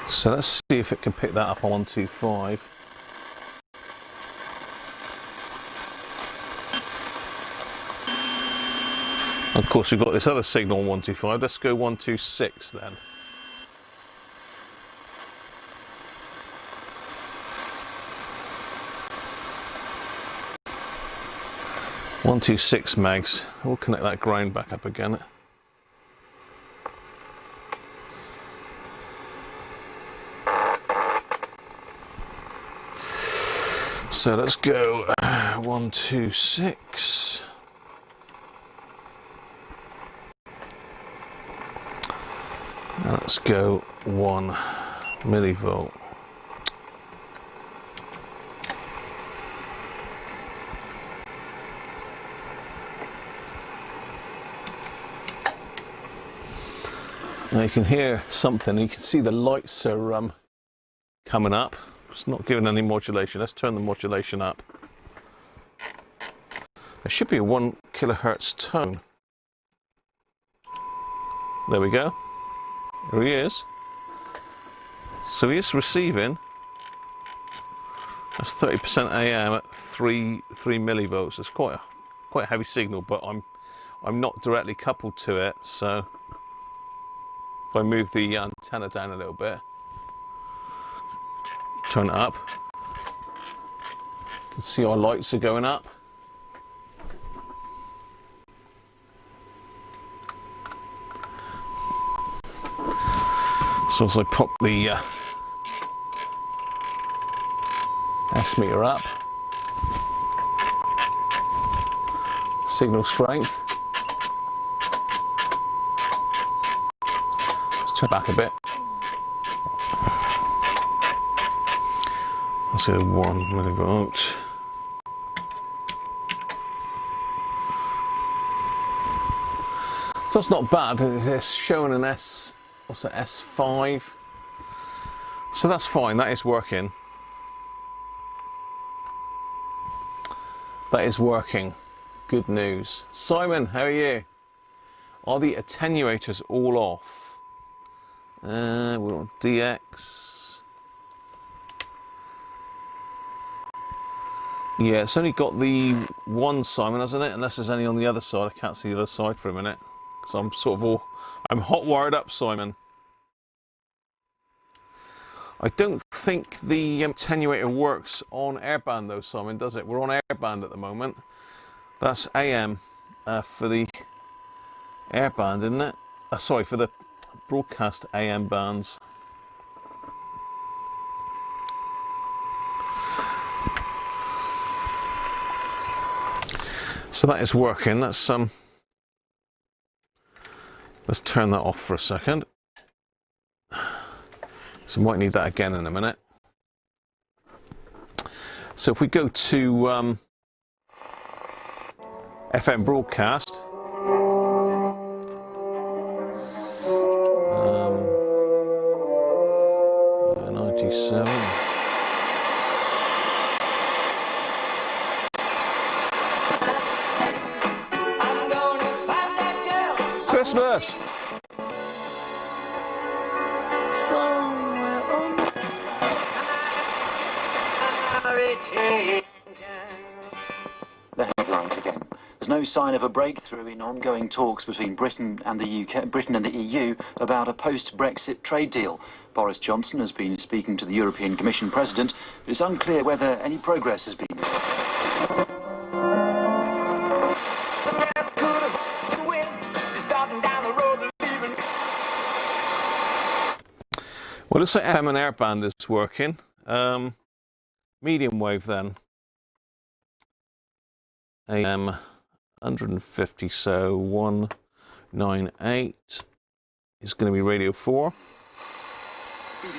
So let's see if it can pick that up on 125. Of course, we've got this other signal on 125. Let's go 126 then. (126 megs). We'll connect that ground back up again. So let's go 126. Let's go 1 millivolt. Now you can hear something. You can see the lights are coming up. It's not giving any modulation. Let's turn the modulation up. There should be a 1 kilohertz tone. There we go. Here he is. So he is receiving. That's 30% AM at 3 millivolts. It's quite a heavy signal, but I'm not directly coupled to it. So if I move the antenna down a little bit. Turn it up. You can see our lights are going up. So as I pop the S meter up, signal strength. Let's turn back a bit. Let's go 1 millivolt. So that's not bad. It's showing an S, what's that, S5. So that's fine, that is working. That is working. Good news. Simon, how are you? Are the attenuators all off? We're on DX. Yeah, it's only got the one Simon, hasn't it? Unless there's any on the other side. I can't see the other side for a minute. So I'm sort of I'm hot wired up, Simon. I don't think the attenuator works on airband though, Simon, does it? We're on airband at the moment. That's AM for the airband, isn't it? Sorry, for the broadcast AM bands. So that is working. Let's turn that off for a second. So we might need that again in a minute. So if we go to FM broadcast, 97. Christmas. The headlines again. There's no sign of a breakthrough in ongoing talks between Britain and the EU about a post-Brexit trade deal. Boris Johnson has been speaking to the European Commission President, but it's unclear whether any progress has been made. Well, it looks like FM and airband is working. Medium wave then. AM 150, so 198 is going to be Radio 4. There's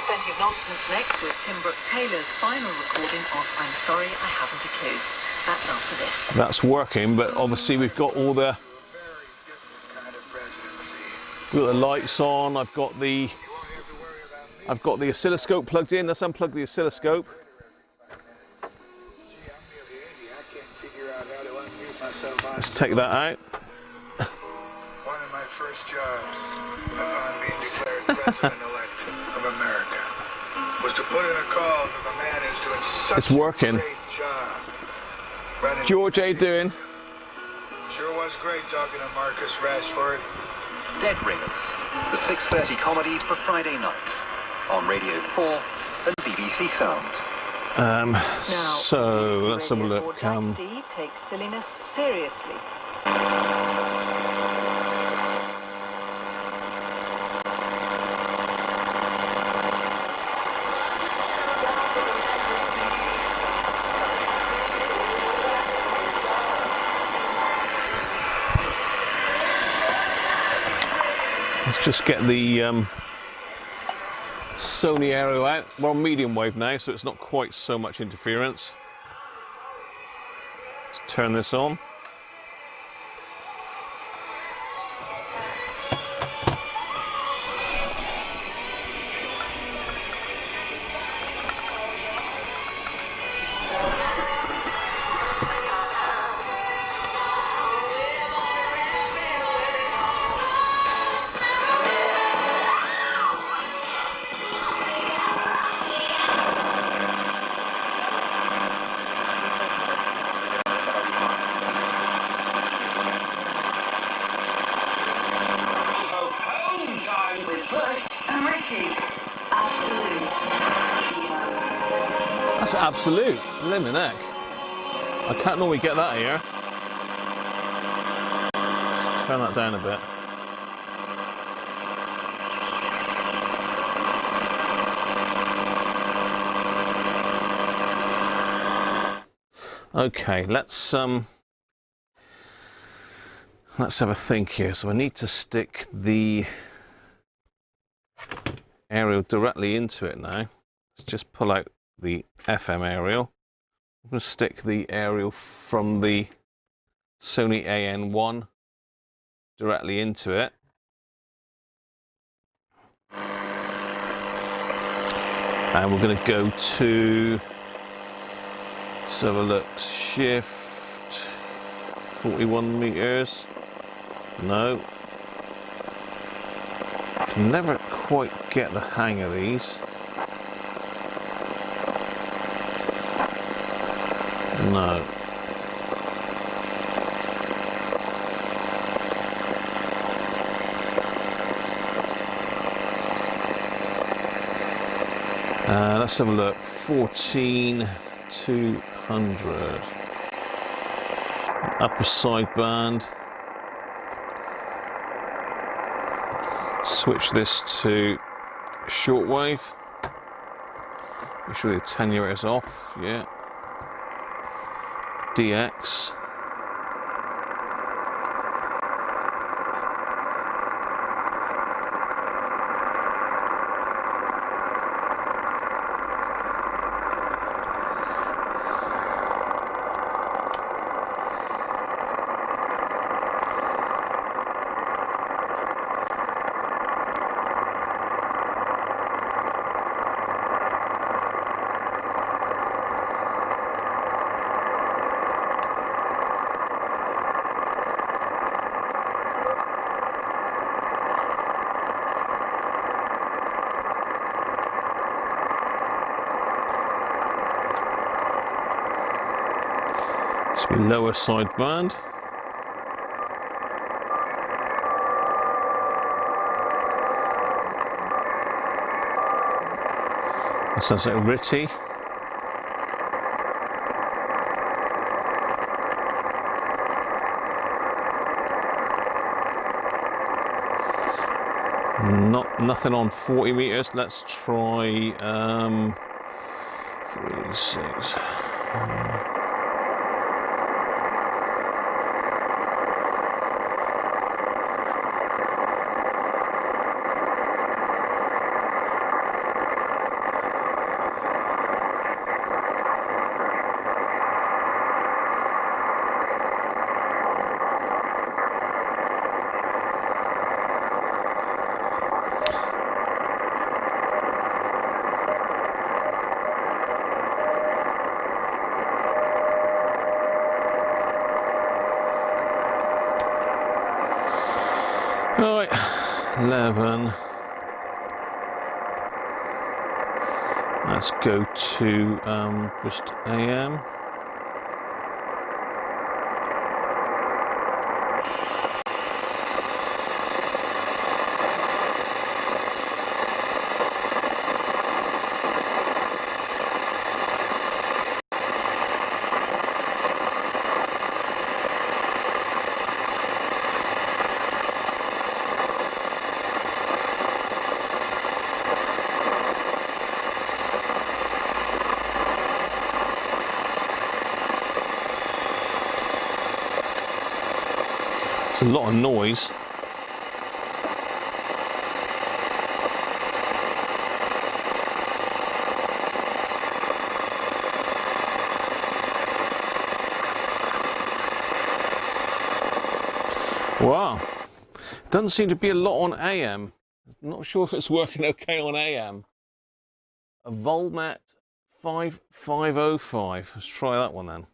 plenty of nonsense next with Tim Brooke-Taylor's final recording of I'm Sorry I Haven't a Clue. That's after this. That's working, but obviously we've got all the lights on. I've got the oscilloscope plugged in. Let's unplug the oscilloscope. Let's take that out. One of my first jobs upon being declared president-elect of America was to put in a call to the man who's doing such It's working. a great job. Running George, how you doing? Sure was great talking to Marcus Rashford. Dead Ringers, the 6:30 comedy for Friday nights on Radio 4 and BBC Sound. So let's have a look. Steve takes silliness seriously. Let's just get the Sony Aero out. We're on medium wave now, so it's not quite so much interference. Let's turn this on. That's absolute. Blimmin' heck. I can't normally get that here. Let's turn that down a bit. Okay, let's have a think here. So I need to stick the aerial directly into it now. Let's just pull out the FM aerial. I'm going to stick the aerial from the Sony AN1 directly into it. And we're going to go to, let's have a look, shift 41 meters. No. Can never quite get the hang of these. No. Let's have a look. 14,200. Upper sideband. Switch this to shortwave. Make sure the attenuator is off. Yeah. DX. This will be lower sideband. That sounds like Ritty. Nothing on 40 meters. Let's try 3, 6. Right, 11. Let's go to just AM. It's a lot of noise. Wow, doesn't seem to be a lot on AM. Not sure if it's working okay on AM. A Volmat 5505. Let's try that one then.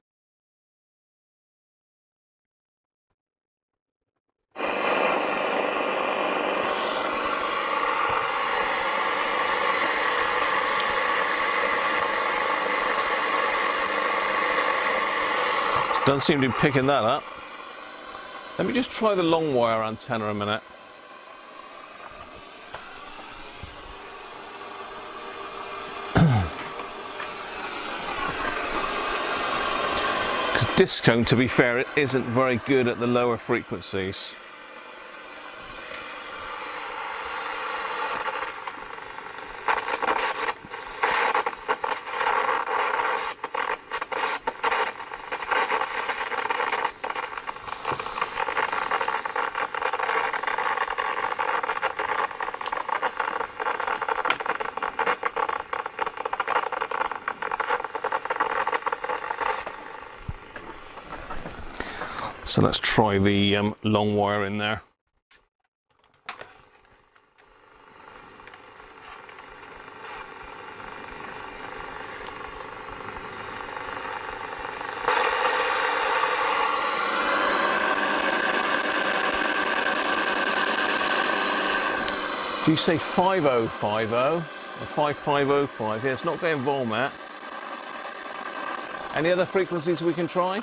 Doesn't seem to be picking that up. Let me just try the long wire antenna a minute. Because discone, to be fair, it isn't very good at the lower frequencies. So let's try the long wire in there. Do you say 5050 or 5505? Yeah, it's not going Volmat. Any other frequencies we can try?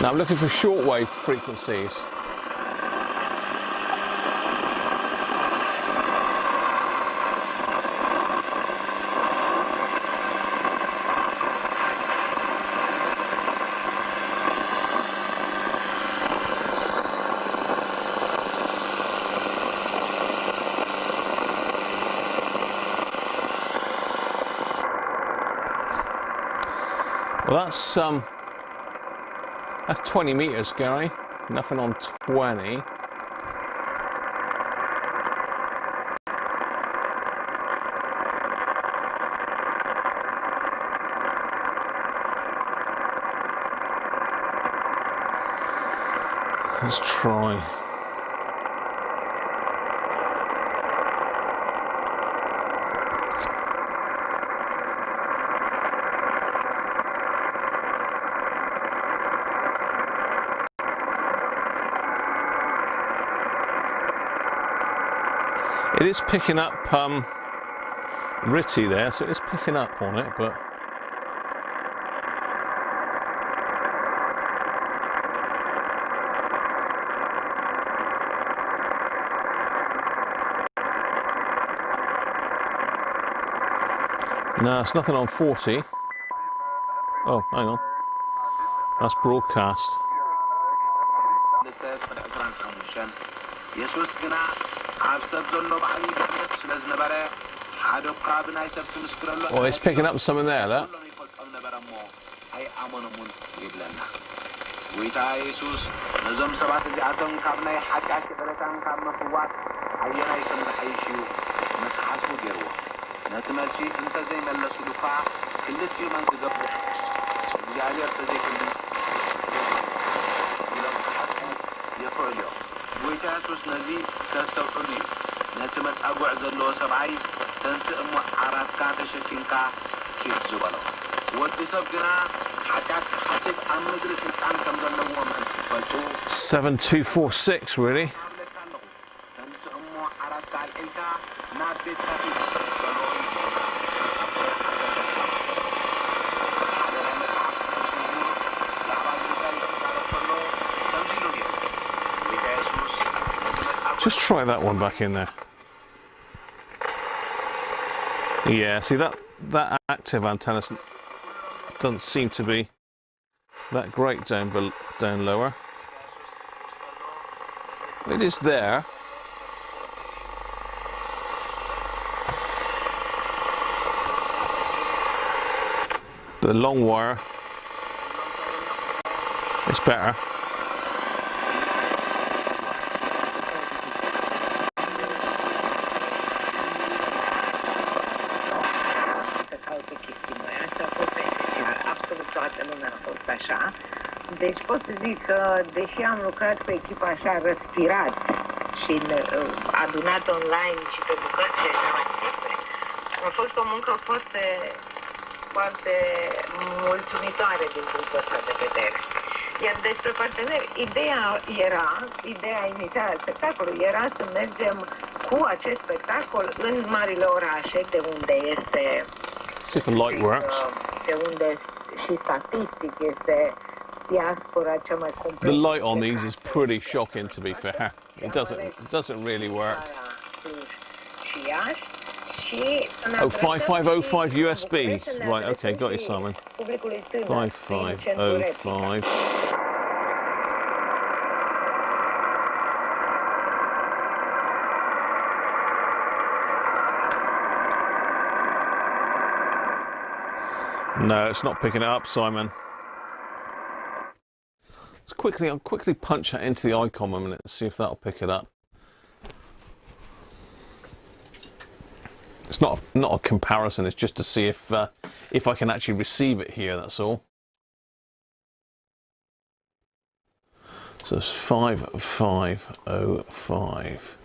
Now I'm looking for shortwave frequencies. Well, that's 20 meters, Gary. Nothing on 20. Let's try. It is picking up Ritty there, so it's picking up on it, but no, it's nothing on 40. Oh, hang on. That's broadcast. Oh, it's picking up something there, that. Seven 246, really. Just try that one back in there. Yeah, see that active antenna doesn't seem to be that great down lower. It is there. The long wire is better. Deci pot să zic că, deși am lucrat cu echipa așa răspirat și adunat online și pe bucăți și așa mai departe, a fost o muncă foarte, foarte mulțumitoare din punctul ăsta de vedere. Iar despre parteneri, ideea inițială a spectacolului era să mergem cu acest spectacol în marile orașe, de unde este... See if the light works. De unde și statistic este... The light on these is pretty shocking, to be fair. It doesn't really work. Oh, 5505 USB. Right, okay, got you, Simon. 5505. No, it's not picking it up, Simon. I'll quickly punch that into the icon a minute and see if that'll pick it up. It's not a comparison, it's just to see if I can actually receive it here, that's all. So it's 5505.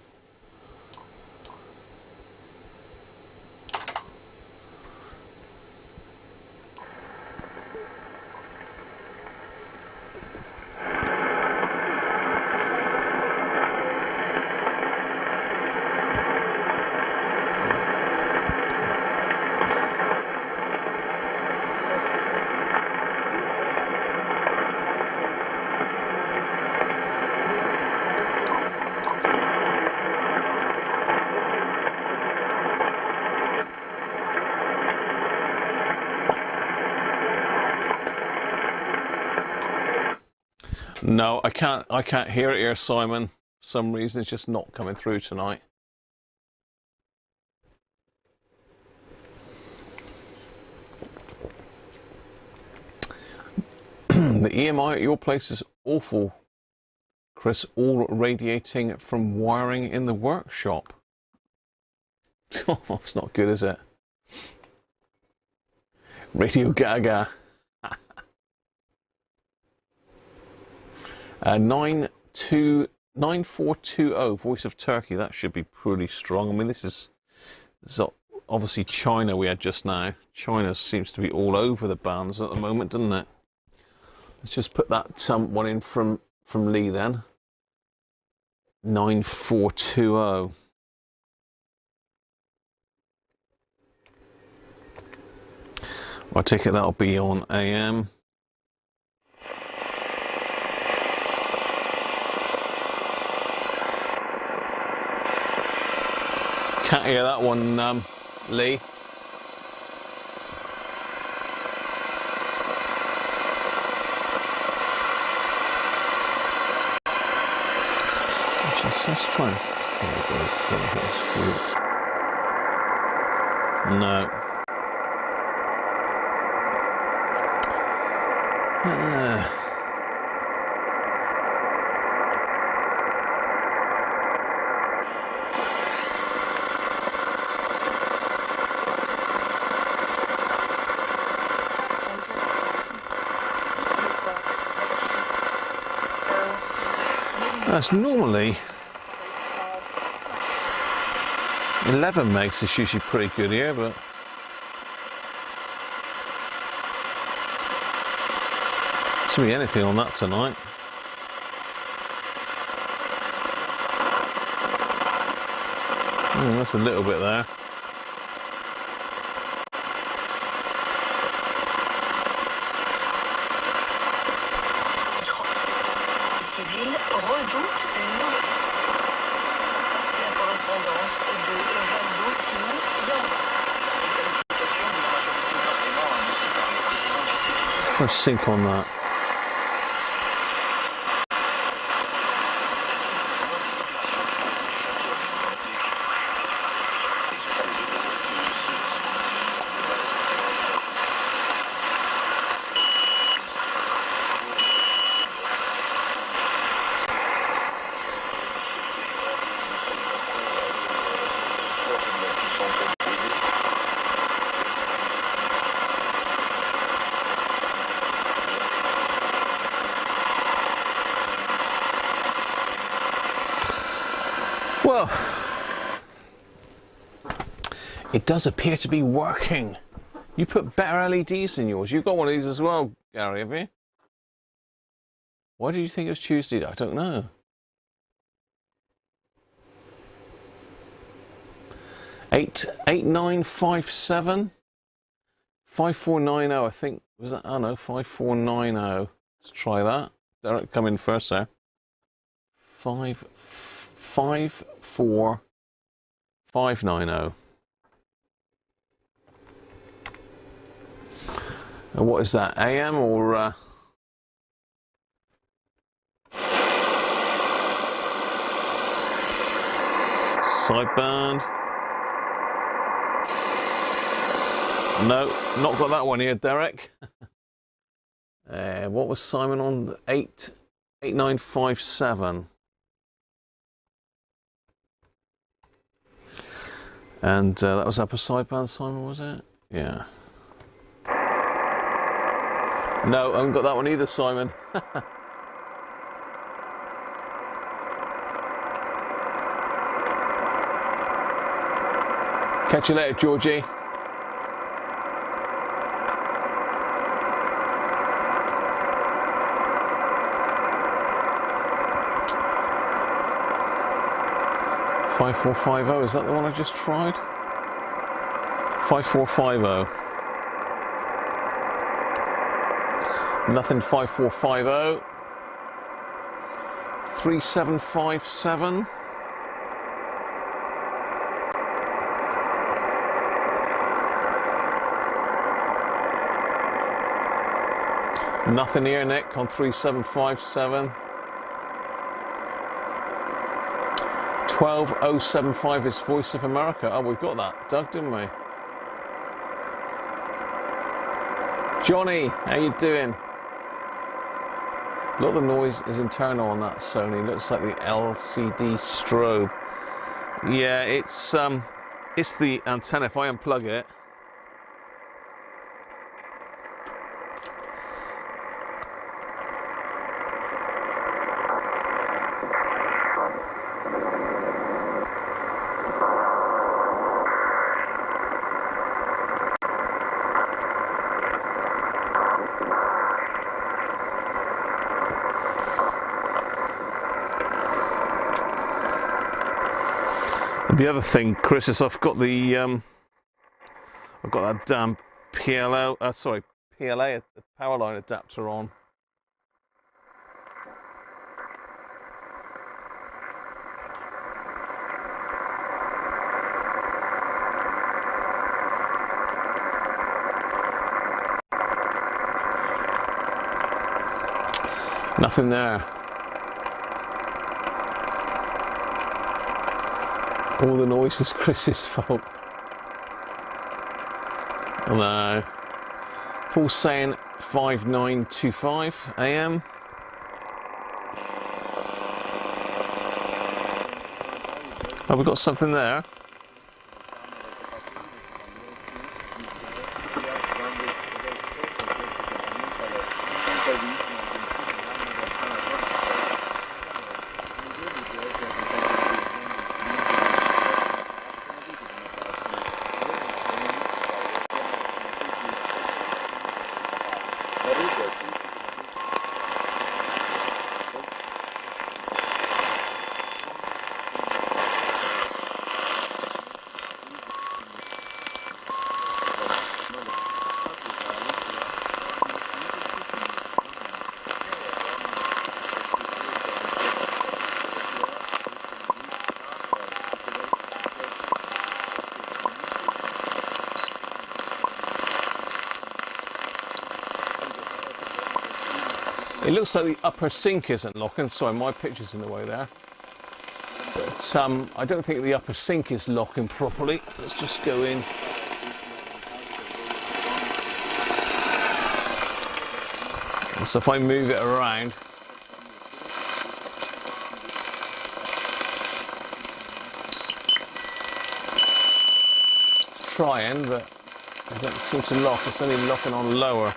No, I can't hear it here, Simon. For some reason it's just not coming through tonight. The EMI at your place is awful, Chris, all radiating from wiring in the workshop. Oh, it's not good, is it? Radio Gaga. 9420, Voice of Turkey. That should be pretty strong. I mean, this is obviously China we had just now. China seems to be all over the bands at the moment, doesn't it? Let's just put that one in from Lee then. 9420. I take it that'll be on AM. Can't hear that one, Lee. Let's try. No. That's normally 11 megs is usually pretty good here, but it's be anything on that tonight. That's a little bit there. Try to sync on that. Well, it does appear to be working. You put better LEDs in yours. You've got one of these as well, Gary, have you? Why did you think it was Tuesday? I don't know. 8957 5490, I think. Was that? Oh no, 5490. Let's try that. Derek, come in first there. 54590. And what is that? AM or sideband? No, not got that one here, Derek. What was Simon on? 8957. And that was upper sideband, Simon, was it? Yeah. No, I haven't got that one either, Simon. Catch you later, Georgie. Five four five zero. Is that the one I just tried? 5450. Nothing 5450. 3757. Nothing here, Nick, on 3757. 12075 is Voice of America. Oh, we've got that, Doug, didn't we? Johnny, how you doing? A lot of the noise is internal on that Sony. Looks like the LCD strobe. Yeah, it's the antenna. If I unplug it, the other thing, Chris, is I've got that damn PLA the power line adapter on. Nothing there. All the noise is Chris's fault. Oh no. Paul's saying 5925 AM. Oh, we got something there. It looks like the upper sink isn't locking. Sorry, my picture's in the way there. But I don't think the upper sink is locking properly. Let's just go in. So if I move it around, it's trying, but it doesn't seem to lock. It's only locking on lower.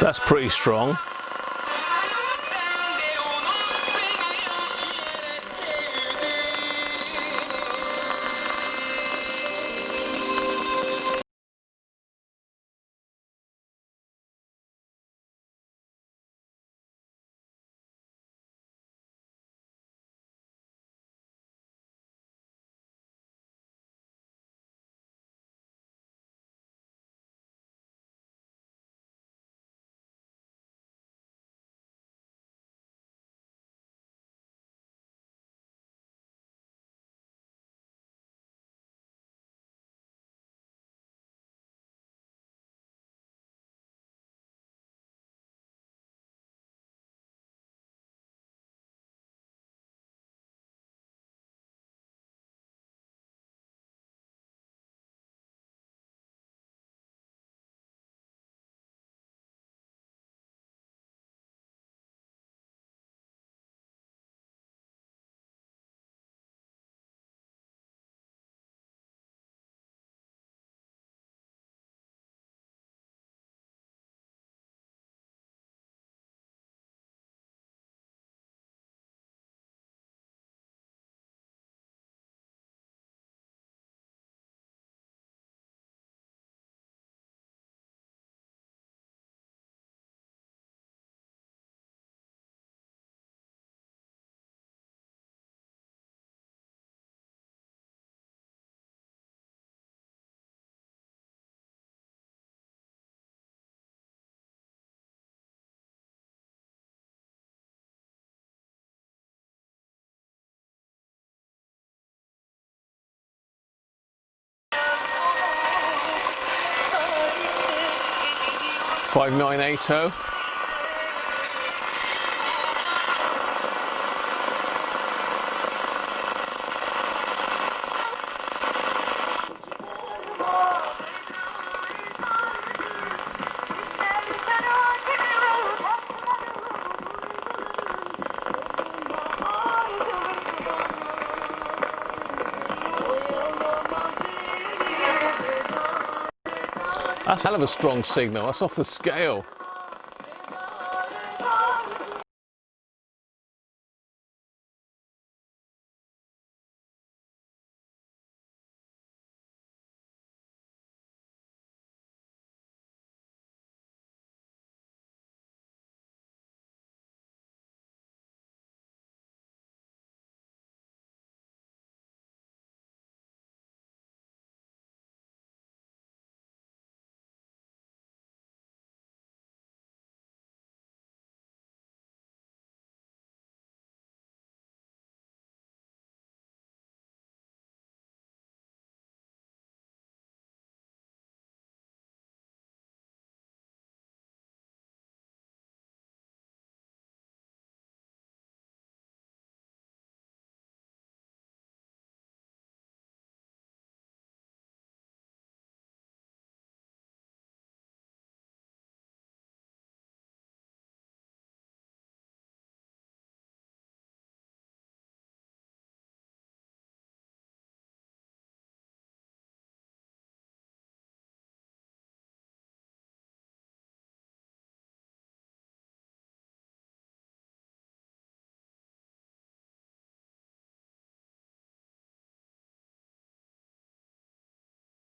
That's pretty strong. 5980. That's a hell of a strong signal. That's off the scale.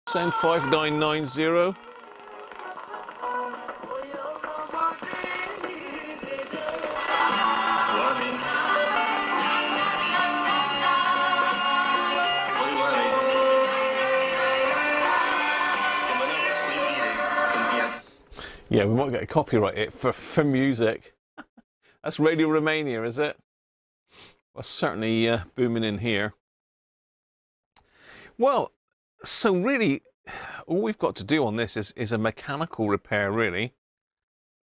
Same 5990. Yeah, we might get a copyright hit for music. That's Radio Romania, is it? Well, certainly booming in here. Well, so really, all we've got to do on this is a mechanical repair, really,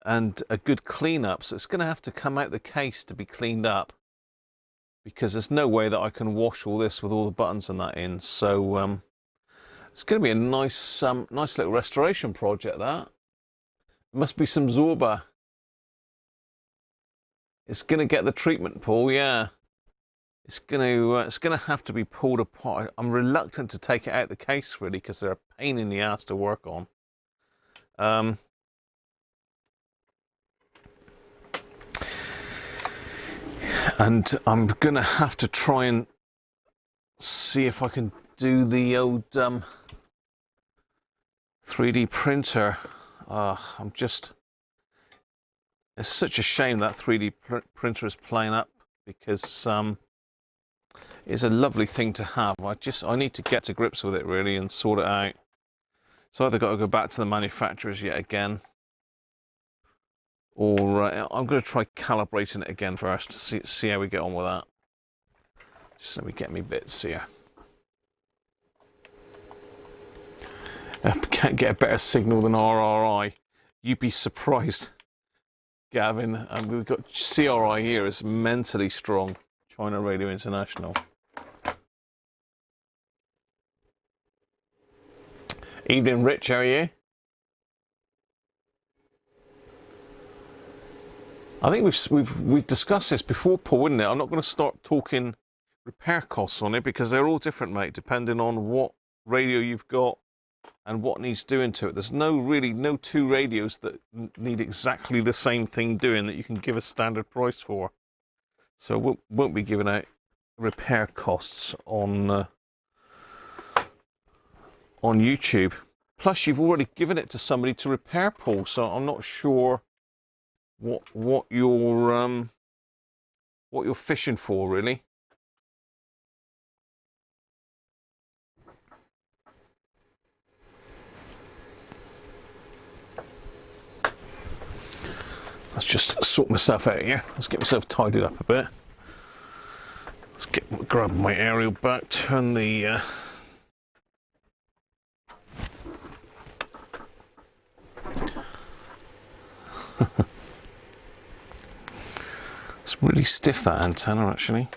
and a good clean-up. So it's going to have to come out the case to be cleaned up, because there's no way that I can wash all this with all the buttons and that in. So it's going to be a nice little restoration project, that. Must be some Zorba. It's going to get the treatment, Paul, yeah. It's going to have to be pulled apart. I'm reluctant to take it out the case, really, because they're a pain in the ass to work on. And I'm going to have to try and see if I can do the old 3D printer. It's such a shame that 3D printer is playing up, because it's a lovely thing to have. I need to get to grips with it, really, and sort it out. So either got to go back to the manufacturers yet again, or I'm going to try calibrating it again first to see how we get on with that. Just let me get me bits here. I can't get a better signal than RRI. You'd be surprised, Gavin. And we've got CRI here. It's mentally strong. China Radio International. Evening, Rich. How are you? I think we've discussed this before, Paul, isn't it? I'm not going to start talking repair costs on it, because they're all different, mate, depending on what radio you've got and what needs doing to it. There's no two radios that need exactly the same thing doing that you can give a standard price for. So we won't be giving out repair costs on YouTube. Plus, you've already given it to somebody to repair, Paul. So I'm not sure what you're fishing for, really. Let's just sort myself out here. Let's get myself tidied up a bit. Let's grab my aerial back, turn the It's really stiff, that antenna, actually.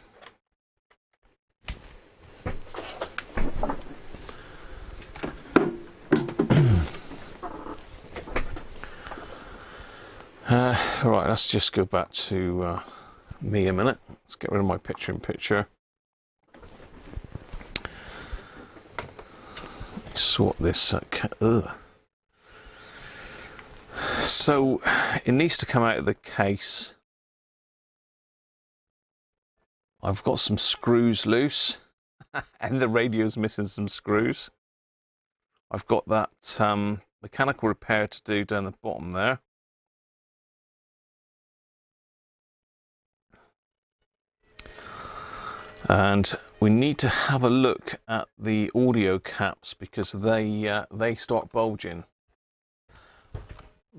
Right, let's just go back to me a minute. Let's get rid of my picture-in-picture. Sort this. So it needs to come out of the case. I've got some screws loose, and the radio's missing some screws. I've got that mechanical repair to do down the bottom there. And we need to have a look at the audio caps because they start bulging.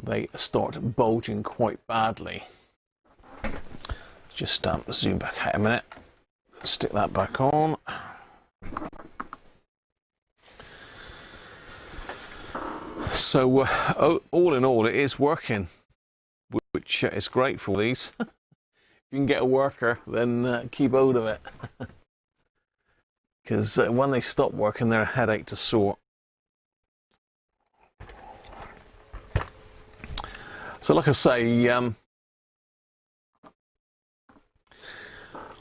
They start bulging quite badly. Just zoom back out a minute. Stick that back on. So all in all, it is working, which is great for these. If you can get a worker, then keep hold of it. Because when they stop working, they're a headache to sort. So like I say,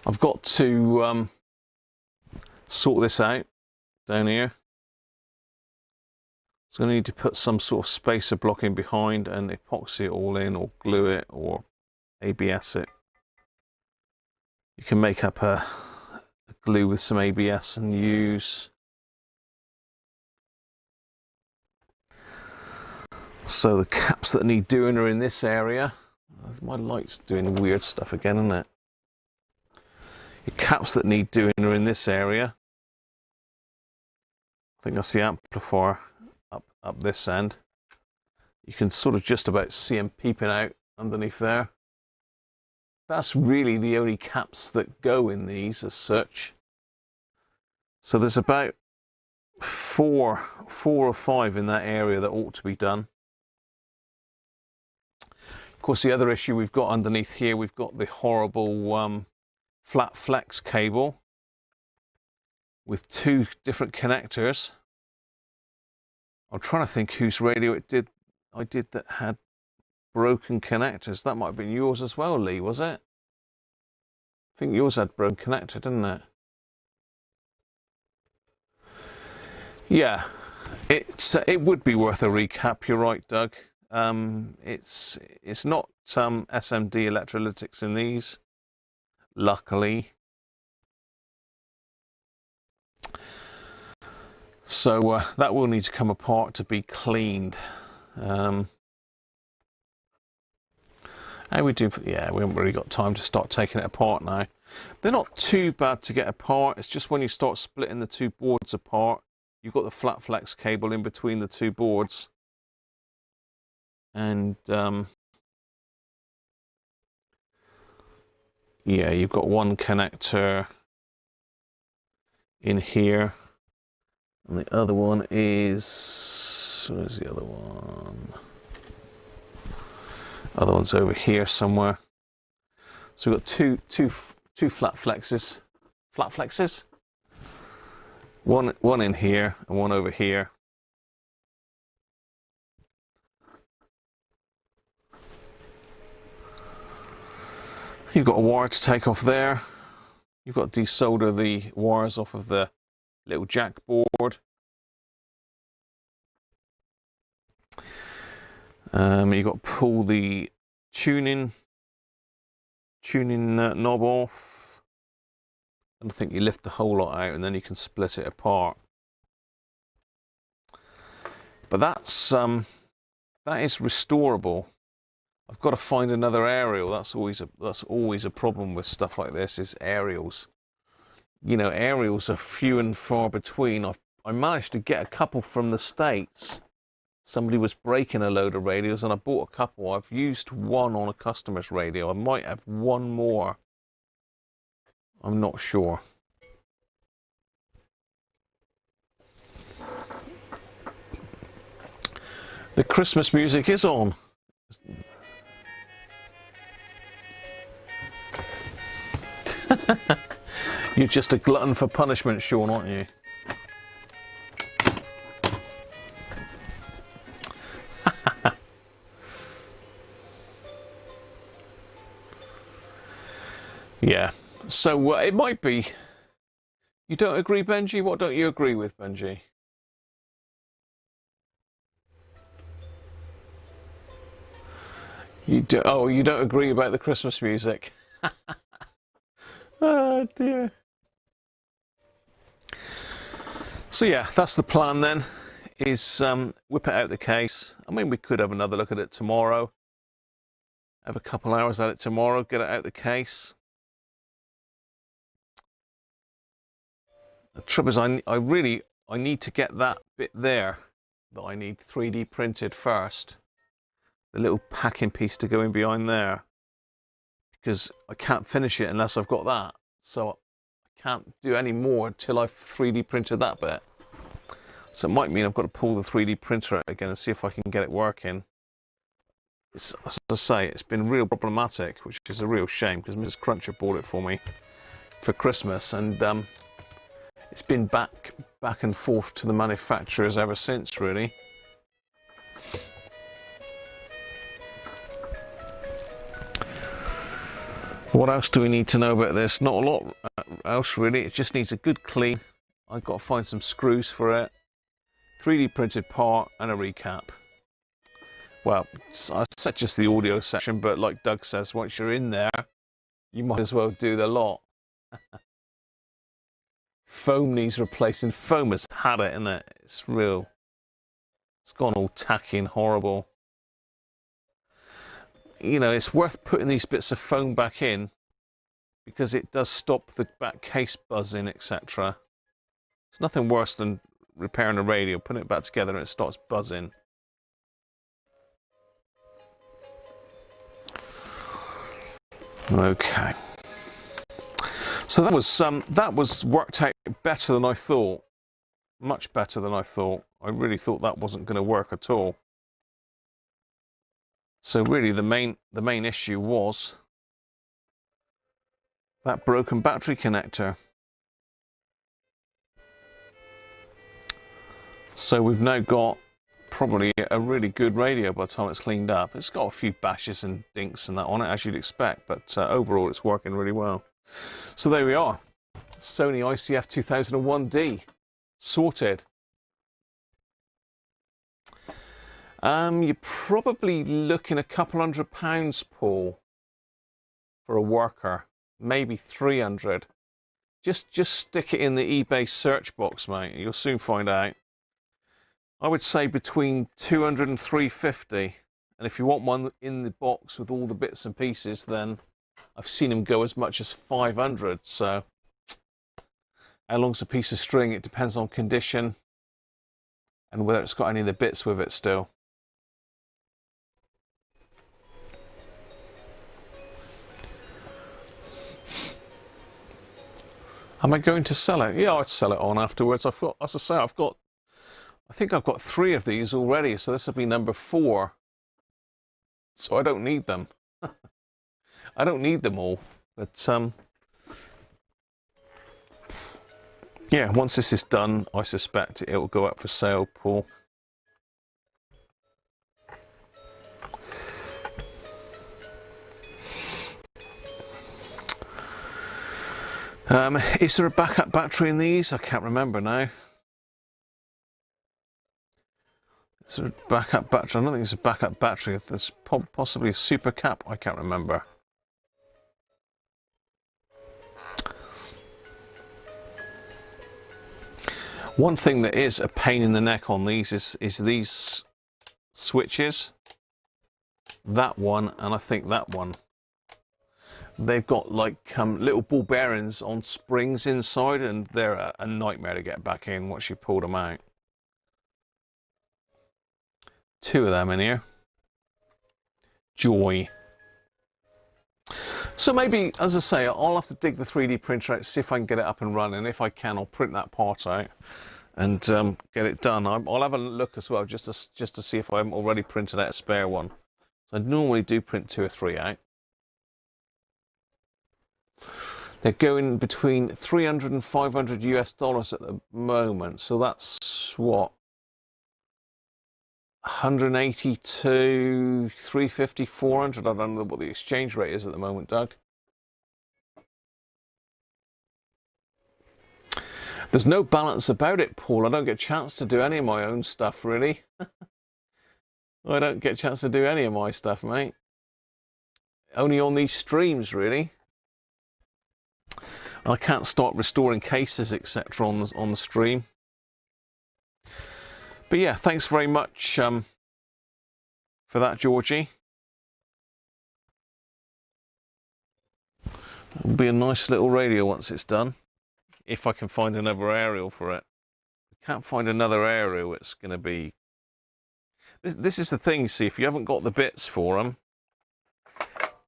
I've got to sort this out down here. So I need to put some sort of spacer block in behind and epoxy it all in, or glue it, or ABS it. You can make up a glue with some ABS and use. So the caps that need doing are in this area. My light's doing weird stuff again, isn't it? The caps that need doing are in this area. I think that's the amplifier up this end. You can sort of just about see them peeping out underneath there. That's really the only caps that go in these as such. So there's about four or five in that area that ought to be done. Of course, the other issue we've got underneath here, we've got the horrible flat flex cable with two different connectors. I'm trying to think whose radio I did that had broken connectors. That might have been yours as well, Lee, was it? I think yours had broken connector, didn't it? Yeah, it would be worth a recap. You're right, Doug. It's not SMD electrolytics in these, luckily. So that will need to come apart to be cleaned. How we do? Yeah, we haven't really got time to start taking it apart now. They're not too bad to get apart. It's just when you start splitting the two boards apart, you've got the flat flex cable in between the two boards. And yeah, you've got one connector in here. And the other one is, where's the other one? Other one's over here somewhere. So we've got two flat flexes. Flat flexes? One in here and one over here. You've got a wire to take off there. You've got to desolder the wires off of the little jack board. You've got to pull the tuning knob off, and I think you lift the whole lot out and then you can split it apart. But that is restorable. I've got to find another aerial. That's always a problem with stuff like this, is aerials. You know, aerials are few and far between. I managed to get a couple from the States. Somebody was breaking a load of radios and I bought a couple. I've used one on a customer's radio. I might have one more. I'm not sure. The Christmas music is on. You're just a glutton for punishment, Sean, aren't you? Yeah, so it might be. You don't agree, Benji? What don't you agree with, Benji? You do. Oh, you don't agree about the Christmas music. Oh dear. So yeah, that's the plan then. Is whip it out the case. I mean, we could have another look at it tomorrow. Have a couple hours at it tomorrow. Get it out the case. The trouble is, I need to get that bit there that I need 3D printed first. The little packing piece to go in behind there, because I can't finish it unless I've got that. So I can't do any more until I've 3D printed that bit. So it might mean I've got to pull the 3D printer out again and see if I can get it working. As I say, it's been real problematic, which is a real shame, because Mrs. Cruncher bought it for me for Christmas, and it's been back and forth to the manufacturers ever since, really. What else do we need to know about this? Not a lot else, really. It just needs a good clean. I've got to find some screws for it, 3D printed part, and a recap. Well, I said just the audio section, but like Doug says, once you're in there, you might as well do the lot. Foam needs replacing. Foam has had it, isn't it? It's real. It's gone all tacky and horrible. You know, it's worth putting these bits of foam back in because it does stop the back case buzzing, etc. It's nothing worse than repairing a radio, putting it back together and it starts buzzing. Okay. So that was worked out better than I thought. Much better than I thought. I really thought that wasn't going to work at all. So really the main issue was that broken battery connector. So we've now got probably a really good radio by the time it's cleaned up. It's got a few bashes and dinks and that on it, as you'd expect, but overall it's working really well. So there we are. Sony ICF 2001D sorted. You're probably looking a couple £100, Paul, for a worker, maybe 300. Just stick it in the eBay search box, mate. You'll soon find out. I would say between 200 and 350. And if you want one in the box with all the bits and pieces, then I've seen them go as much as 500. So how long's a piece of string? It depends on condition and whether it's got any of the bits with it still. Am I going to sell it? Yeah, I'd sell it on afterwards. I've got, as I say, I think I've got 3 of these already, so this will be number 4. So I don't need them. I don't need them all, but yeah, once this is done, I suspect it will go up for sale, Paul. Is there a backup battery in these? I can't remember now. Is there a backup battery? I don't think it's a backup battery. There's possibly a super cap. I can't remember. One thing that is a pain in the neck on these is these switches. That one, and I think that one. They've got like little ball bearings on springs inside, and they're a nightmare to get back in once you pull them out. 2 of them in here. Joy. So maybe, as I say, I'll have to dig the 3D printer out, see if I can get it up and running. If I can, I'll print that part out and get it done. I'll have a look as well, just to see if I haven't already printed out a spare one. So I normally do print 2 or 3 out. They're going between 300 and 500 US dollars at the moment. So that's what? 182, 350, 400. I don't know what the exchange rate is at the moment, Doug. There's no balance about it, Paul. I don't get a chance to do any of my own stuff, really. I don't get a chance to do any of my stuff, mate. Only on these streams, really. I can't start restoring cases, etc. on the stream. But yeah, thanks very much for that, Georgie. It'll be a nice little radio once it's done. If I can find another aerial for it. If I can't find another aerial, it's going to be... This is the thing, see, if you haven't got the bits for them,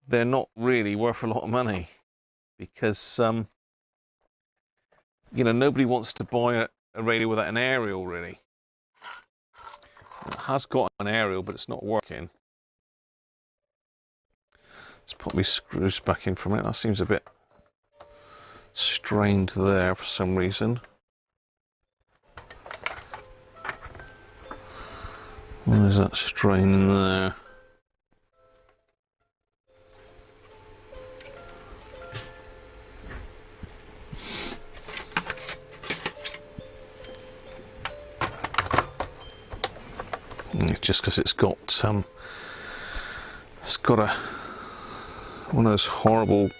they're not really worth a lot of money. Because, you know, nobody wants to buy a radio without an aerial, really. It has got an aerial, but it's not working. Let's put my screws back in for a minute. That seems a bit strained there for some reason. Why is that straining there? It's just because it's got one of those horrible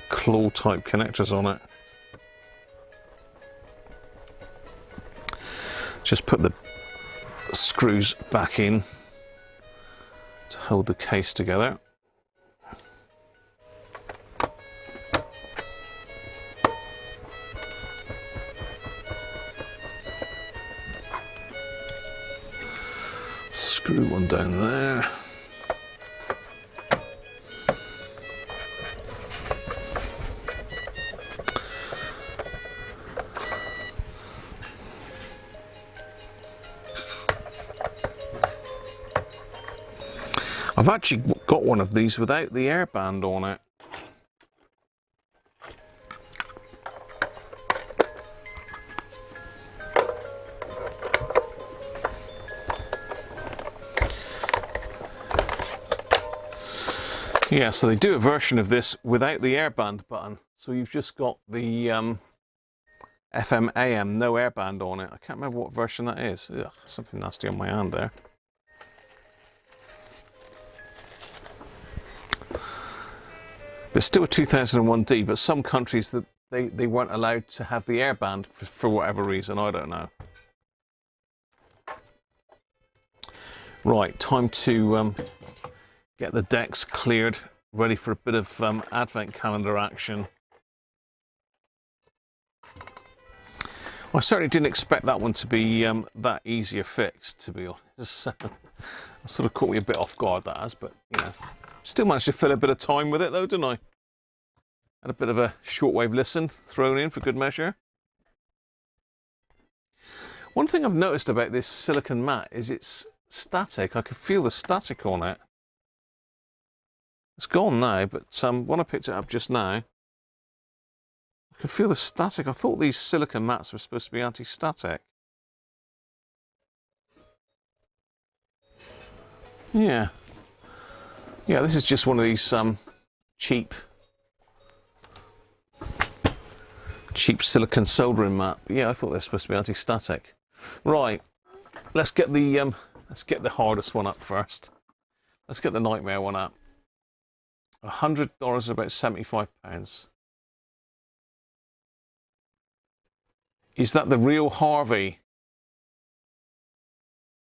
claw type connectors on it. Just put the screws back in to hold the case together. Screw one down there. I've actually got one of these without the airband on it. Yeah, so they do a version of this without the airband button. So you've just got the FM AM, no airband on it. I can't remember what version that is. Ugh, something nasty on my hand there. But still a 2001D, but some countries that they weren't allowed to have the airband for whatever reason, I don't know. Right, time to get the decks cleared, ready for a bit of advent calendar action. I certainly didn't expect that one to be that easy a fix, to be honest. That sort of caught me a bit off guard, that has, but you know, still managed to fill a bit of time with it though, didn't I? Had a bit of a shortwave listen thrown in for good measure. One thing I've noticed about this silicon mat is it's static. I could feel the static on it. It's gone now, but when I picked it up just now, I could feel the static. I thought these silicon mats were supposed to be anti-static. Yeah. Yeah, this is just one of these cheap silicon soldering mat. But yeah, I thought they were supposed to be anti-static. Right, let's get the hardest one up first. Let's get the nightmare one up. $100 is about £75. Is that the real Harvey?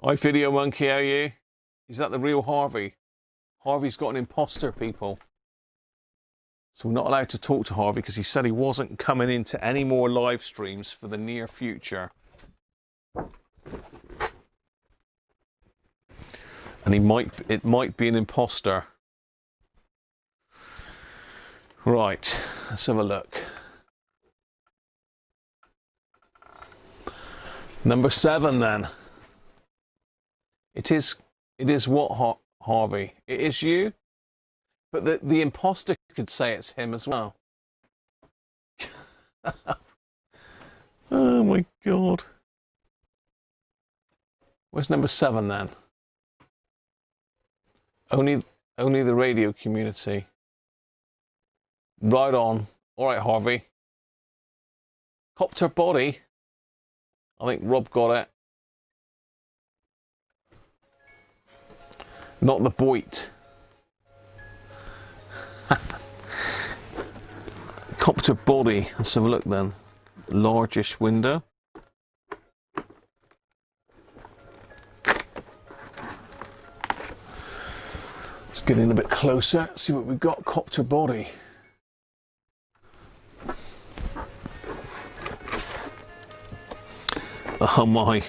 Hi, Video Monkey, how are you? Is that the real Harvey? Harvey's got an imposter, people. So we're not allowed to talk to Harvey because he said he wasn't coming into any more live streams for the near future. And it might be an imposter. Right, let's have a look. Number 7 then. It is what, Harvey? It is you? But the imposter could say it's him as well. Oh my God. Where's number 7 then? Only the radio community. Right on. All right, Harvey. Copter body. I think Rob got it. Not the Boit. Copter body. Let's have a look then. Largish window. Let's get in a bit closer. See what we've got. Copter body. Oh my.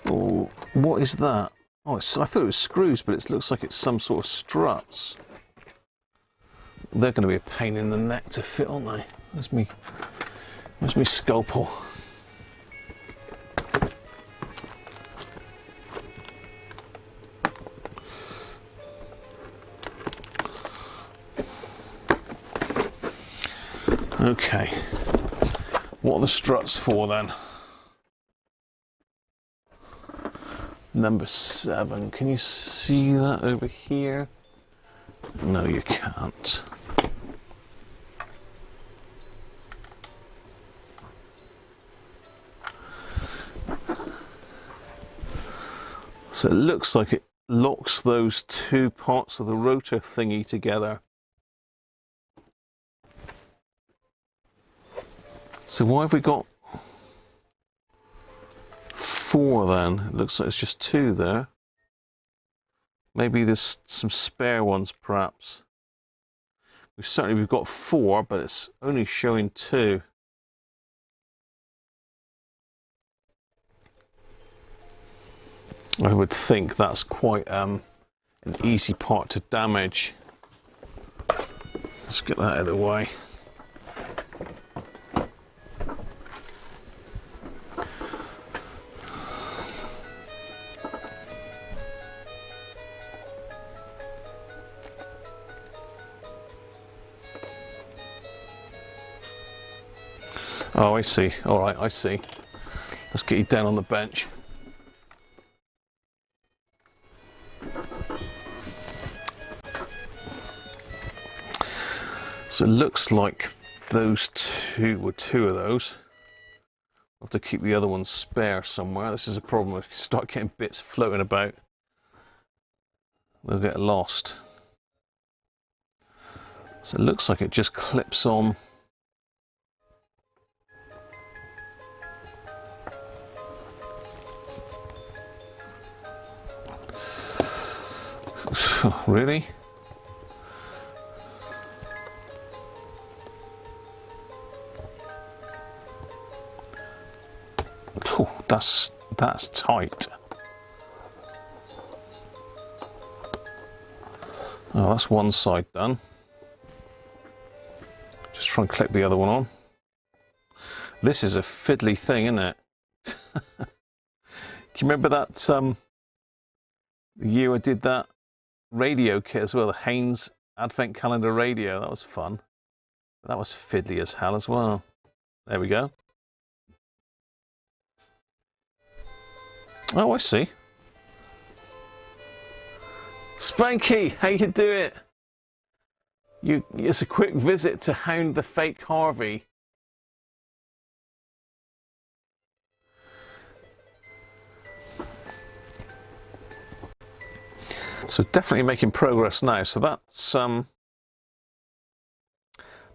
Oh, what is that? Oh, I thought it was screws, but it looks like it's some sort of struts. They're going to be a pain in the neck to fit, aren't they? Where's me scalpel? Okay. What are the struts for then? Number 7. Can you see that over here? No, you can't. So it looks like it locks those two parts of the rotor thingy together. So why have we got 4 then? It looks like it's just 2 there. Maybe there's some spare ones perhaps. We've got 4, but it's only showing 2. I would think that's quite an easy part to damage. Let's get that out of the way. Oh, I see. All right, I see. Let's get you down on the bench. So it looks like those 2 were 2 of those. I'll have to keep the other one spare somewhere. This is a problem. If you start getting bits floating about, they'll get lost. So it looks like it just clips on. Really? Oh, that's tight. Oh, that's one side done. Just try and clip the other one on. This is a fiddly thing, isn't it? Can you remember that the year I did that radio kit as well, the Haynes Advent Calendar radio? That was fun. But that was fiddly as hell as well. There we go. Oh, I see. Spanky, how you doing? It's a quick visit to hound the fake Harvey. So definitely making progress now. So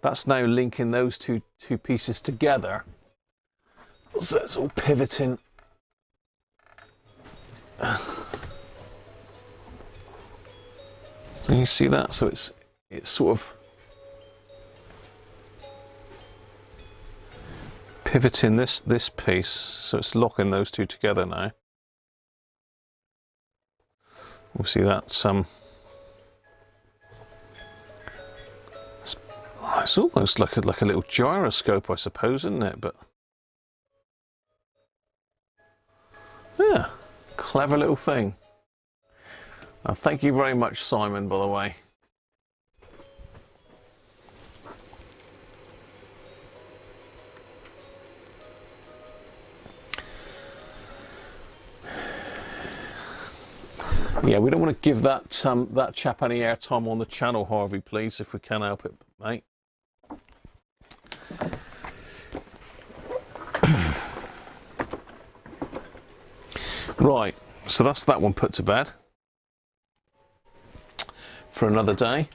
that's now linking those two pieces together. So it's all pivoting. So you see that? So it's sort of pivoting this piece, so it's locking those two together now. Obviously that's it's almost like a little gyroscope, I suppose, isn't it? But yeah, clever little thing. Thank you very much, Simon, by the way. Yeah, we don't want to give that that chap any airtime on the channel, Harvey, please, if we can help it, mate. Right, so that's that one put to bed for another day.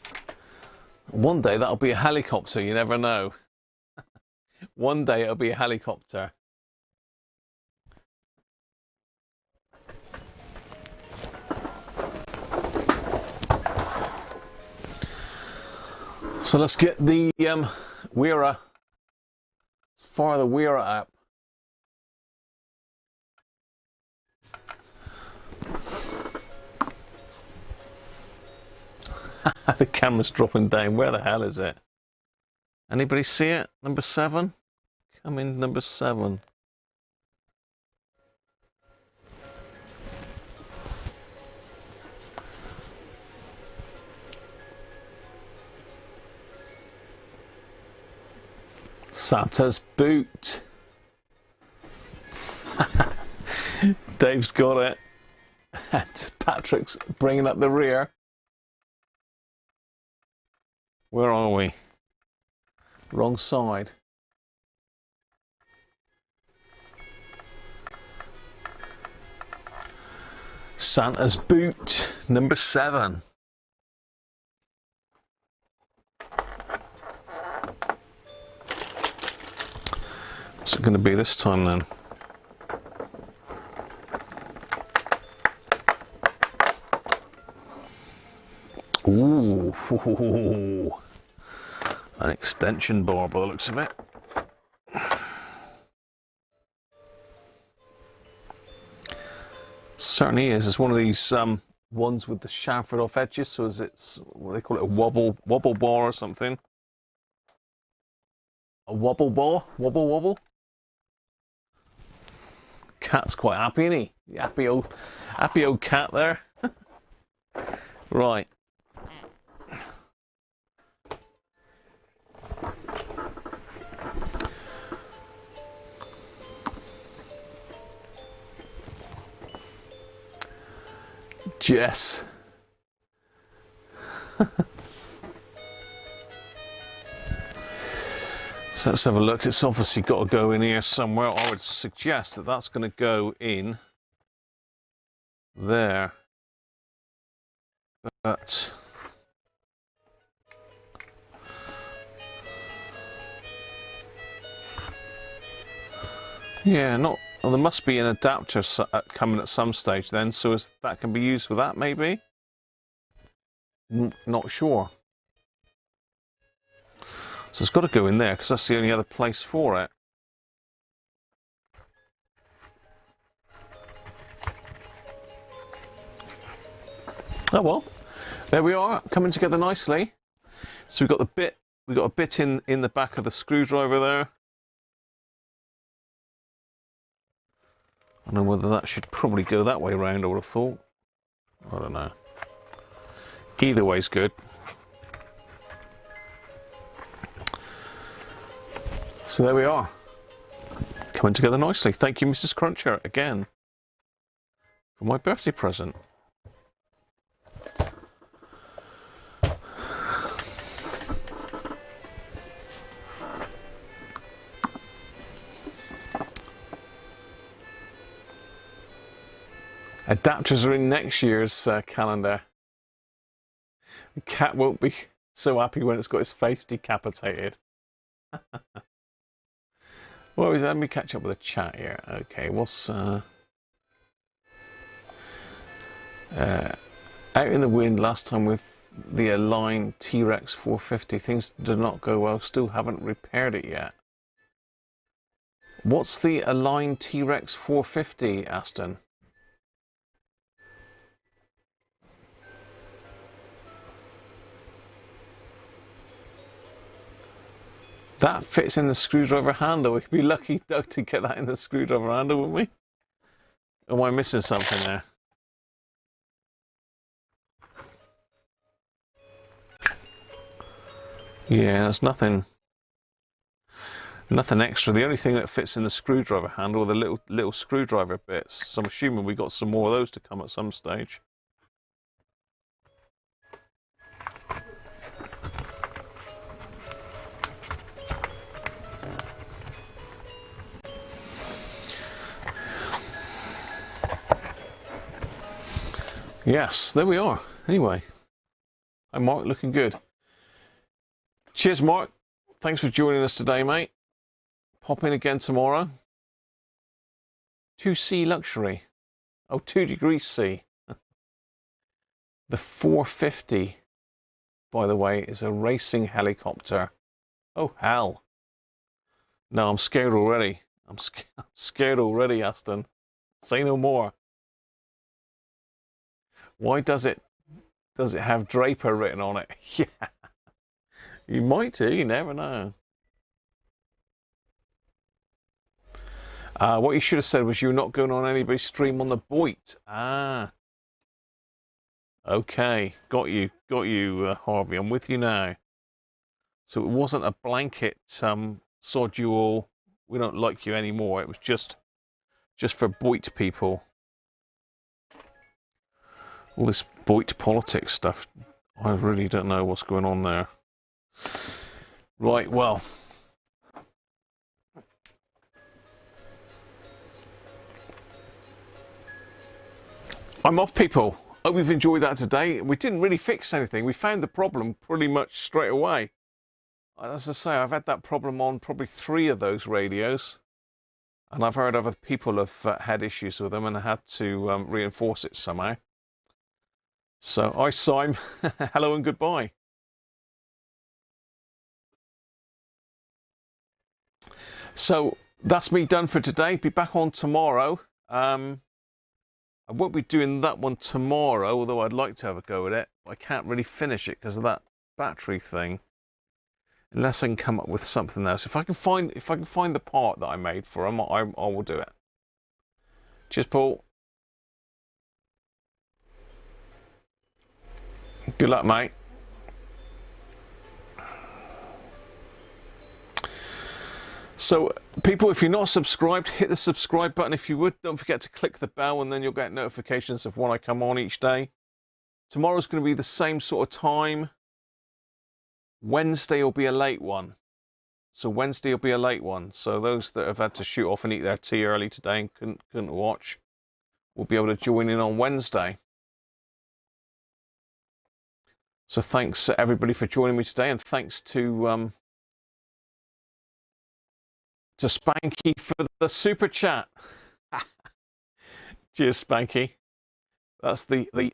One day that'll be a helicopter, you never know. One day it'll be a helicopter. So let's get the Weira, let's fire the Weira app. The camera's dropping down. Where the hell is it? Anybody see it? Number 7? Come in, number 7. Santa's boot. Dave's got it. And Patrick's bringing up the rear. Where are we? Wrong side. Santa's boot, number 7. What's it going to be this time then? Ooh, an extension bar by the looks of it. Certainly is. It's one of these ones with the chamfered off edges, so is it's what they call it, a wobble bar or something. A wobble bar, wobble. Cat's quite happy, isn't he? Happy old cat there. Right. Jess. So let's have a look. It's obviously got to go in here somewhere. I would suggest that that's going to go in there. But yeah, not. Well, there must be an adapter coming at some stage then, so that can be used with that maybe? Not sure. So it's got to go in there because that's the only other place for it. Oh well, there we are, coming together nicely. So we've got a bit in the back of the screwdriver there. I don't know whether that should probably go that way round, I would have thought. I don't know. Either way's good. So there we are. Coming together nicely. Thank you, Mrs. Cruncher, again, for my birthday present. Adapters are in next year's calendar. The cat won't be so happy when it's got his face decapitated. Well, let me catch up with the chat here. Okay, what's out in the wind last time with the Align T-Rex 450? Things did not go well. Still haven't repaired it yet. What's the Align T-Rex 450, Aston? That fits in the screwdriver handle. We'd be lucky, Doug, to get that in the screwdriver handle, wouldn't we? Or am I missing something there? Yeah, there's nothing extra. The only thing that fits in the screwdriver handle are the little screwdriver bits. So I'm assuming we got some more of those to come at some stage. Yes, there we are. Anyway, hi Mark, looking good. Cheers, Mark. Thanks for joining us today, mate. Pop in again tomorrow. 2C luxury. Oh, 2 degrees C. The 450, by the way, is a racing helicopter. Oh, hell. No, I'm scared already. I'm scared already, Aston. Say no more. Why does it have Draper written on it? Yeah. You might do, you never know. What you should have said was you're not going on anybody's stream on the Boit. Ah. Okay, got you, Harvey. I'm with you now. So it wasn't a blanket, sod you all, we don't like you anymore. It was just for Boit people. All this Boit politics stuff, I really don't know what's going on there. Right, well. I'm off, people. Hope you've enjoyed that today. We didn't really fix anything. We found the problem pretty much straight away. As I say, I've had that problem on probably 3 of those radios. And I've heard other people have had issues with them and I had to reinforce it somehow. So, hi, Simon. Hello and goodbye. So, that's me done for today. Be back on tomorrow. I won't be doing that one tomorrow, although I'd like to have a go at it. I can't really finish it because of that battery thing, unless I can come up with something else. If I can find the part that I made for him, I will do it. Cheers, Paul. Good luck, mate. So, people, if you're not subscribed, hit the subscribe button if you would. Don't forget to click the bell and then you'll get notifications of when I come on each day. Tomorrow's going to be the same sort of time. Wednesday will be a late one. So Wednesday will be a late one. So those that have had to shoot off and eat their tea early today and couldn't watch will be able to join in on Wednesday. So thanks everybody for joining me today, and thanks to Spanky for the super chat. Cheers, Spanky. That's the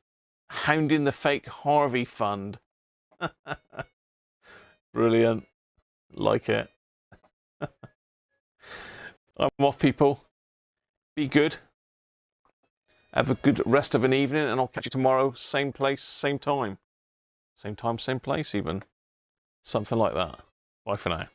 Hounding the Fake Harvey Fund. Brilliant. Like it. I'm off, people. Be good. Have a good rest of an evening, and I'll catch you tomorrow. Same place, same time. Same time, same place, even. Something like that. Bye for now.